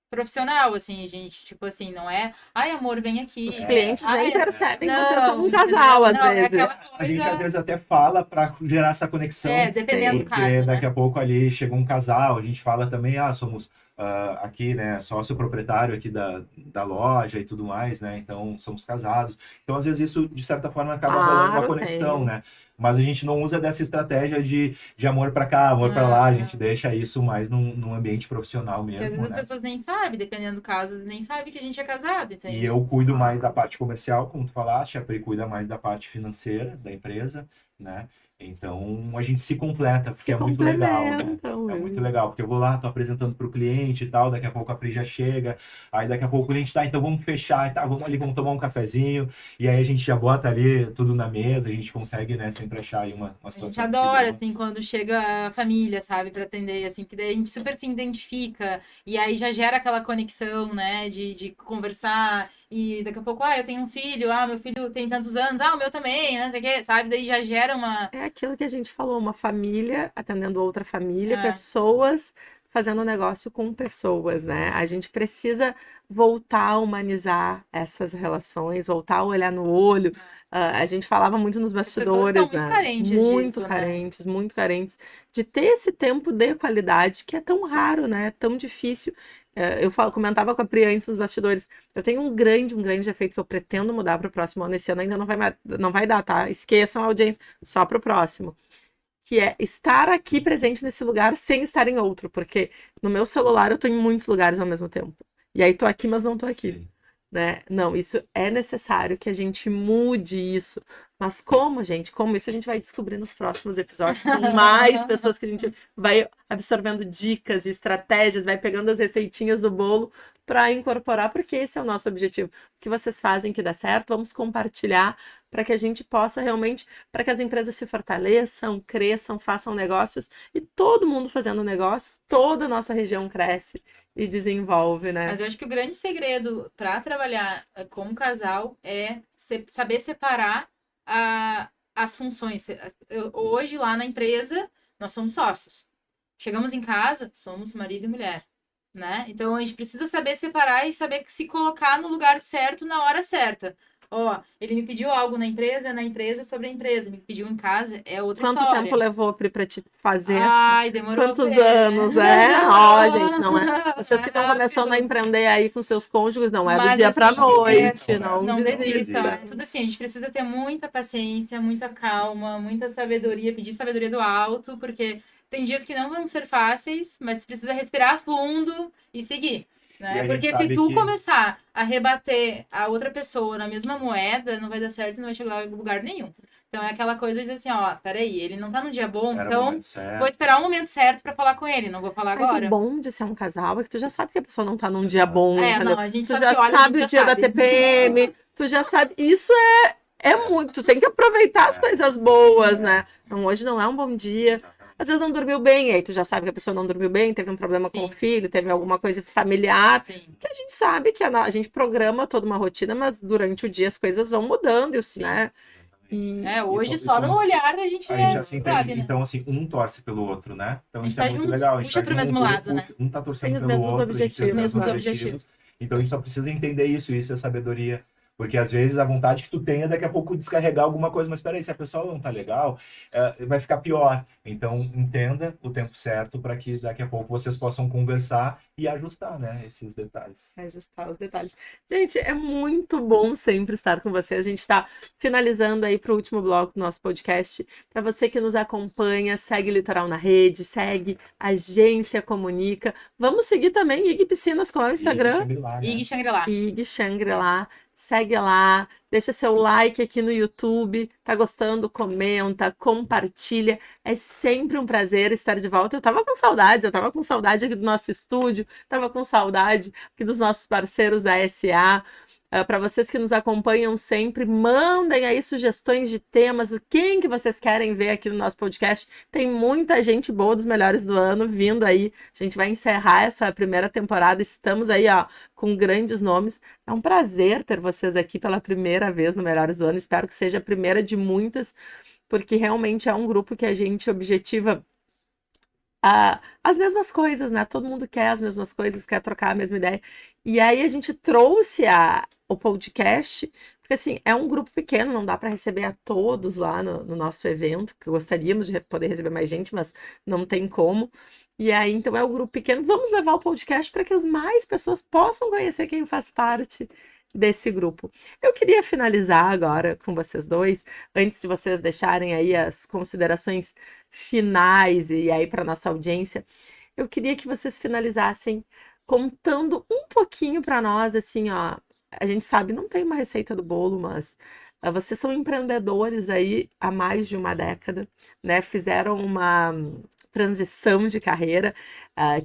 profissional, assim, a gente, tipo assim, não é, ai, amor, vem aqui. Os clientes nem percebem que vocês são um Não, casal, às não, é vezes. aquela A gente às coisa, vezes até fala para gerar essa conexão, dependendo do porque caso, daqui né? a pouco ali chega um casal, a gente fala também, somos aqui, né, sócio proprietário aqui da loja e tudo mais, né? Então somos casados. Então às vezes isso de certa forma acaba rolando uma Claro, conexão, tem. né? Mas a gente não usa dessa estratégia de amor para cá, amor para lá, a gente Não. deixa isso mais num ambiente profissional Porque às mesmo, vezes as né? pessoas nem sabem, dependendo do caso, nem sabem que a gente é casado, E entende? eu cuido mais da parte comercial, como tu falaste, a Pri cuida mais da parte financeira da empresa, né? Então a gente se completa, porque Se é muito legal, né? complementam. É muito legal, porque eu vou lá, tô apresentando para o cliente e tal, daqui a pouco a Pri já chega, aí daqui a pouco o cliente tá, então vamos fechar, tá, vamos ali, vamos tomar um cafezinho, e aí a gente já bota ali tudo na mesa, a gente consegue, né, sempre achar aí uma A gente situação adora, boa. assim, quando chega a família, sabe, pra atender, assim, que daí a gente super se identifica, e aí já gera aquela conexão, né, de conversar, e daqui a pouco, eu tenho um filho, meu filho tem tantos anos, o meu também, né, não sei o quê, sabe, daí já gera uma... É aquilo que a gente falou, uma família atendendo outra família, É. pessoas fazendo negócio com pessoas, né? A gente precisa voltar a humanizar essas relações, voltar a olhar no olho. A gente falava muito nos As pessoas estão bastidores, muito né? carentes Muito disso, né? carentes, muito carentes de ter esse tempo de qualidade que é tão raro, né? Tão difícil. Comentava com a Pri antes nos bastidores. Eu tenho um grande defeito que eu pretendo mudar para o próximo ano. Esse ano ainda não vai dar, tá? Esqueçam a audiência, só para o próximo. Que é estar aqui presente nesse lugar sem estar em outro, porque no meu celular eu tô em muitos lugares ao mesmo tempo. E aí tô aqui, mas não tô aqui, Sim. né? Não, isso é necessário que a gente mude isso. Mas como, gente? Como isso a gente vai descobrir nos próximos episódios com mais pessoas que a gente vai absorvendo dicas e estratégias, vai pegando as receitinhas do bolo para incorporar, porque esse é o nosso objetivo. O que vocês fazem que dá certo, vamos compartilhar para que a gente possa realmente, para que as empresas se fortaleçam, cresçam, façam negócios e todo mundo fazendo negócios, toda a nossa região cresce e desenvolve, né? Mas eu acho que o grande segredo para trabalhar como casal é saber separar as funções. Hoje, lá na empresa, nós somos sócios. Chegamos em casa, somos marido e mulher, né? Então, a gente precisa saber separar e saber se colocar no lugar certo na hora certa. Ó, ele me pediu algo na empresa sobre a empresa. Me pediu em casa, é outra Quanto história. tempo levou, Pri, pra te fazer essa? Ai, demorou. Quantos anos, Ó, gente, não é? Vocês que estão começando a empreender aí com seus cônjuges, não é do Mas, dia pra assim, noite, não não desista. desistam. É tudo assim, a gente precisa ter muita paciência, muita calma, muita sabedoria, pedir sabedoria do alto, porque tem dias que não vão ser fáceis, mas tu precisa respirar fundo e seguir. E Né? a gente Porque se sabe tu que- começar a rebater a outra pessoa na mesma moeda, não vai dar certo e não vai chegar a lugar nenhum. Então é aquela coisa de dizer assim, ó, peraí, ele não tá num dia bom, Espera o então momento certo. vou esperar o momento certo pra falar com ele, não vou falar Mas o agora. bom de ser um casal é que tu já sabe que a pessoa não tá num dia bom, É, entendeu? não, a gente Tu sabe já que olha, a sabe gente o já dia da sabe. TPM, tu já sabe. Isso é muito. Tu tem que aproveitar as coisas boas, né? Então hoje não é um bom dia. Exatamente. Às vezes não dormiu bem, aí tu já sabe que a pessoa não dormiu bem, teve um problema com o Sim. filho, teve alguma coisa familiar. Sim. Que a gente sabe que a gente programa toda uma rotina, mas durante o dia as coisas vão mudando, Sim. né? E Hoje E só no somos- olhar a gente A gente já se entende, sabe, né? então assim, um torce pelo outro, né? Então A gente isso é tá muito junto, legal. A gente puxa tá pro mesmo junto, lado, né? um tá torcendo tem os pelo mesmos outro, a gente tem os objetivos, mesmos né? objetivos. Então a gente só precisa entender isso é sabedoria. Porque às vezes a vontade que tu tem é daqui a pouco descarregar alguma coisa, mas peraí, se a pessoa não tá legal, vai ficar pior. Então entenda o tempo certo para que daqui a pouco vocês possam conversar e ajustar, né, esses detalhes. Ajustar os detalhes. Gente, é muito bom sempre estar com você. A gente está finalizando aí para o último bloco do nosso podcast. Para você que nos acompanha, segue Litoral na Rede, segue Agência Comunica. Vamos seguir também IG Piscinas, qual é o Instagram? IG Shangri-La. IG Shangri-La. Segue lá, deixa seu like aqui no YouTube. Tá gostando? Comenta, compartilha. É sempre um prazer estar de volta. Eu tava com saudade aqui do nosso estúdio, tava com saudade aqui dos nossos parceiros da SA. Para vocês que nos acompanham sempre, mandem aí sugestões de temas, quem que vocês querem ver aqui no nosso podcast. Tem muita gente boa dos melhores do ano vindo aí. A gente vai encerrar essa primeira temporada. Estamos aí, ó, com grandes nomes. É um prazer ter vocês aqui pela primeira vez no Melhores do Ano. Espero que seja a primeira de muitas, porque realmente é um grupo que a gente objetiva as mesmas coisas, né? Todo mundo quer as mesmas coisas, quer trocar a mesma ideia. E aí a gente trouxe o podcast, porque assim, é um grupo pequeno, não dá para receber a todos lá no nosso evento, que gostaríamos de poder receber mais gente, mas não tem como. E aí, então, é o grupo pequeno. Vamos levar o podcast para que as mais pessoas possam conhecer quem faz parte desse grupo. Eu queria finalizar agora com vocês dois, antes de vocês deixarem aí as considerações finais e aí para nossa audiência, eu queria que vocês finalizassem contando um pouquinho para nós, assim, ó, a gente sabe, não tem uma receita do bolo, mas vocês são empreendedores aí há mais de uma década, né? Fizeram uma transição de carreira,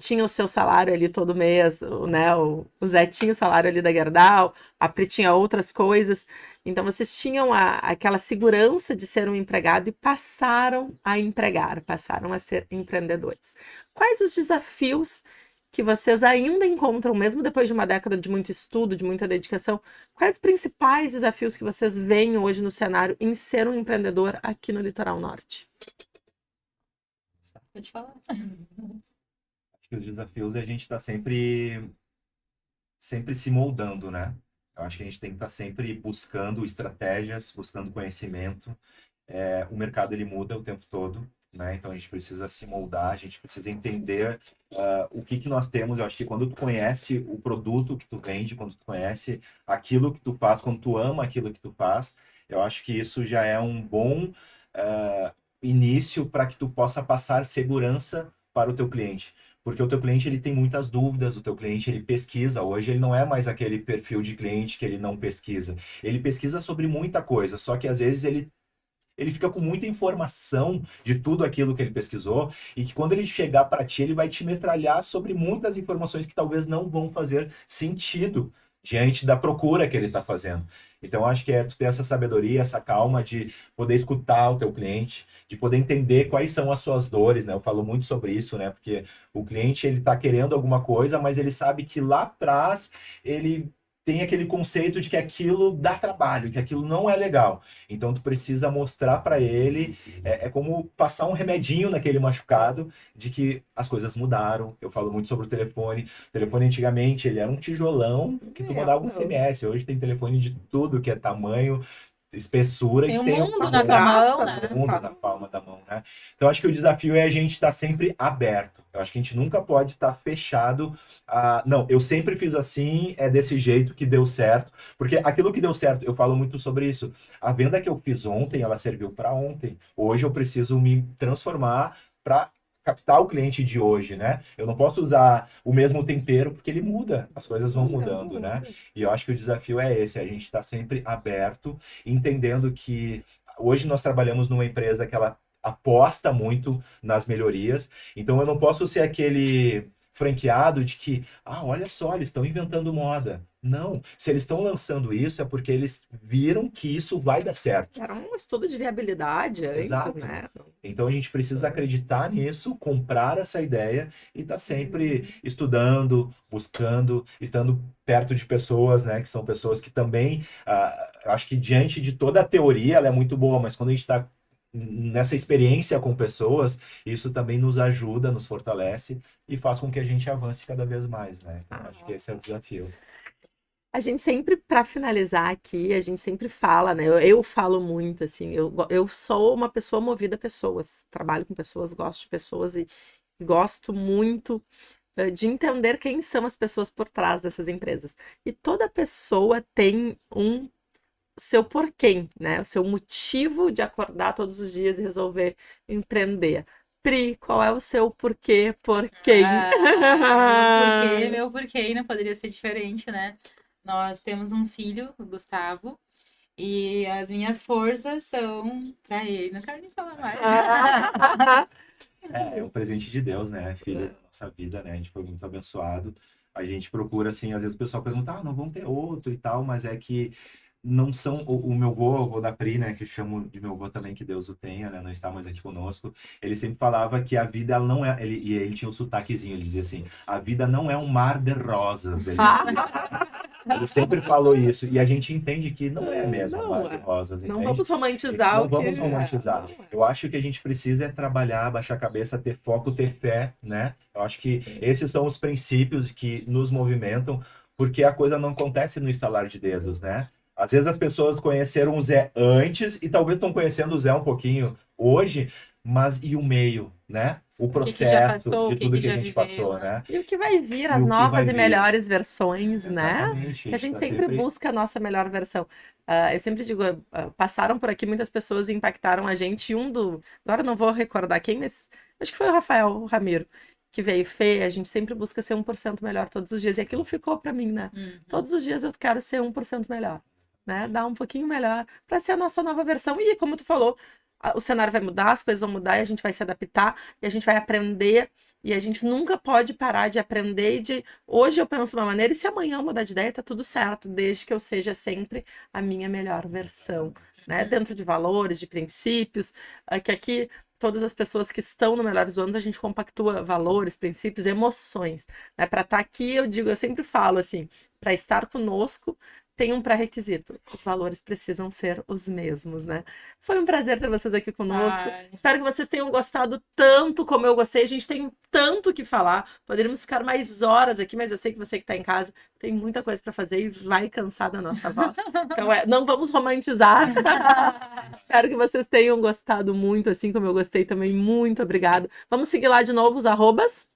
tinha o seu salário ali todo mês, né? O Zé tinha o salário ali da Gerdau, a Pri tinha outras coisas, então vocês tinham aquela segurança de ser um empregado e passaram a empregar, passaram a ser empreendedores. Quais os desafios que vocês ainda encontram, mesmo depois de uma década de muito estudo, de muita dedicação, quais os principais desafios que vocês veem hoje no cenário em ser um empreendedor aqui no Litoral Norte? Pode falar. Acho que os desafios é a gente estar sempre se moldando, né? Eu acho que a gente tem que estar sempre buscando estratégias, buscando conhecimento. O mercado ele muda o tempo todo, né? Então a gente precisa se moldar, a gente precisa entender o que que nós temos. Eu acho que quando tu conhece o produto que tu vende, quando tu conhece aquilo que tu faz, quando tu ama aquilo que tu faz, eu acho que isso já é um bom início para que tu possa passar segurança para o teu cliente. Porque o teu cliente ele tem muitas dúvidas, o teu cliente ele pesquisa. Hoje ele não é mais aquele perfil de cliente que ele não pesquisa. Ele pesquisa sobre muita coisa, só que às vezes ele fica com muita informação de tudo aquilo que ele pesquisou e que quando ele chegar para ti, ele vai te metralhar sobre muitas informações que talvez não vão fazer sentido diante da procura que ele está fazendo. Então, acho que é tu ter essa sabedoria, essa calma de poder escutar o teu cliente, de poder entender quais são as suas dores, né? Eu falo muito sobre isso, né? Porque o cliente, ele está querendo alguma coisa, mas ele sabe que lá atrás ele tem aquele conceito de que aquilo dá trabalho, que aquilo não é legal. Então tu precisa mostrar para ele, é como passar um remedinho naquele machucado de que as coisas mudaram. Eu falo muito sobre o telefone. O telefone antigamente ele era um tijolão que tu mandava um SMS. Hoje tem telefone de tudo que é tamanho, espessura e Tem que um tem mundo uma na tua mão, graça, né? né? mundo na palma da mão, né? Então acho que o desafio é a gente estar sempre aberto. Eu acho que a gente nunca pode estar fechado. Não, eu sempre fiz assim, é desse jeito que deu certo. Porque aquilo que deu certo, eu falo muito sobre isso. A venda que eu fiz ontem, ela serviu para ontem. Hoje eu preciso me transformar para captar o cliente de hoje, né? Eu não posso usar o mesmo tempero porque ele muda, as coisas vão mudando, né? E eu acho que o desafio é esse, a gente está sempre aberto, entendendo que hoje nós trabalhamos numa empresa que ela aposta muito nas melhorias, então eu não posso ser aquele franqueado de que, olha só, eles estão inventando moda. Não, se eles estão lançando isso é porque eles viram que isso vai dar certo. Era um estudo de viabilidade antes, Exato. né? Então a gente precisa acreditar nisso, comprar essa ideia e estar sempre estudando, buscando, estando perto de pessoas, né? Que são pessoas que também, eu acho que diante de toda a teoria, ela é muito boa, mas quando a gente está nessa experiência com pessoas, isso também nos ajuda, nos fortalece e faz com que a gente avance cada vez mais, né? Então acho que esse é o desafio. A gente sempre, para finalizar aqui, a gente sempre fala, né? Eu falo muito, assim, eu sou uma pessoa movida a pessoas, trabalho com pessoas, gosto de pessoas e gosto muito de entender quem são as pessoas por trás dessas empresas. E toda pessoa tem um seu porquê, né? O seu motivo de acordar todos os dias e resolver empreender. Pri, qual é o seu porquê, por quem? Meu porquê não poderia ser diferente, né? Nós temos um filho, o Gustavo, e as minhas forças são pra ele. Não quero nem falar mais. É um presente de Deus, né? Filho da nossa vida, né? A gente foi muito abençoado. A gente procura, assim, às vezes o pessoal pergunta, não vão ter outro e tal, mas é que não são. O meu avô, o avô da Pri, né? Que eu chamo de meu avô também, que Deus o tenha, né? Não está mais aqui conosco. Ele sempre falava que a vida ela não é. E ele tinha um sotaquezinho, ele dizia assim: a vida não é um mar de rosas. Ele sempre falou isso. E a gente entende que não é mesmo um mar de rosas, Não entende? vamos romantizar Não o que vamos romantizar. não é. Eu acho que a gente precisa é trabalhar, baixar a cabeça, ter foco, ter fé, né? Eu acho que esses são os princípios que nos movimentam, porque a coisa não acontece no estalar de dedos, né? Às vezes as pessoas conheceram o Zé antes e talvez estão conhecendo o Zé um pouquinho hoje, mas e o meio, né? O O que que já processo passou, de o que tudo que que a já gente viveu, passou, né? né? E o que vai vir, E as o que novas vai e vir. melhores versões, né? Exatamente. Que a gente tá sempre busca a nossa melhor versão. Eu sempre digo, passaram por aqui muitas pessoas e impactaram a gente. Agora eu não vou recordar quem, mas acho que foi o Rafael Ramiro, que veio. Fê, a gente sempre busca ser 1% melhor todos os dias. E aquilo ficou para mim, né? Todos os dias eu quero ser 1% melhor, né? Dar um pouquinho melhor para ser a nossa nova versão. E como tu falou, o cenário vai mudar, as coisas vão mudar e a gente vai se adaptar e a gente vai aprender e a gente nunca pode parar de aprender hoje eu penso de uma maneira e se amanhã eu mudar de ideia tá tudo certo, desde que eu seja sempre a minha melhor versão, né? Dentro de valores, de princípios, que aqui todas as pessoas que estão no Melhores do Ano, a gente compactua valores, princípios, emoções, né? Para estar aqui, eu sempre falo assim, para estar conosco, tem um pré-requisito. Os valores precisam ser os mesmos, né? Foi um prazer ter vocês aqui conosco. Ai. Espero que vocês tenham gostado tanto como eu gostei. A gente tem tanto que falar. Poderíamos ficar mais horas aqui, mas eu sei que você que está em casa tem muita coisa para fazer e vai cansar da nossa voz. Então, não vamos romantizar. Espero que vocês tenham gostado muito, assim como eu gostei também. Muito obrigada. Vamos seguir lá de novo os arrobas.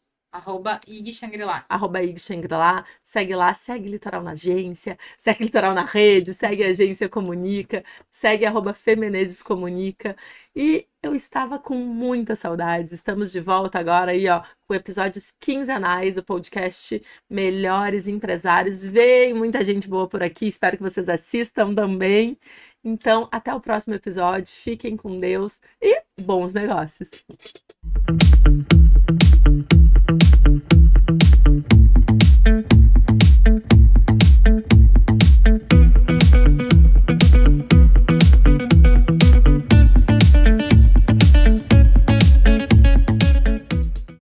@Ig Shangri-La. @Ig Shangri-La, segue lá, segue Litoral na agência, segue Litoral na rede, segue a Agência Comunica, segue @Femenezes Comunica. E eu estava com muitas saudades. Estamos de volta agora aí, ó, com episódios quinzenais do podcast Melhores Empresários. Vem muita gente boa por aqui, espero que vocês assistam também. Então, até o próximo episódio. Fiquem com Deus e bons negócios.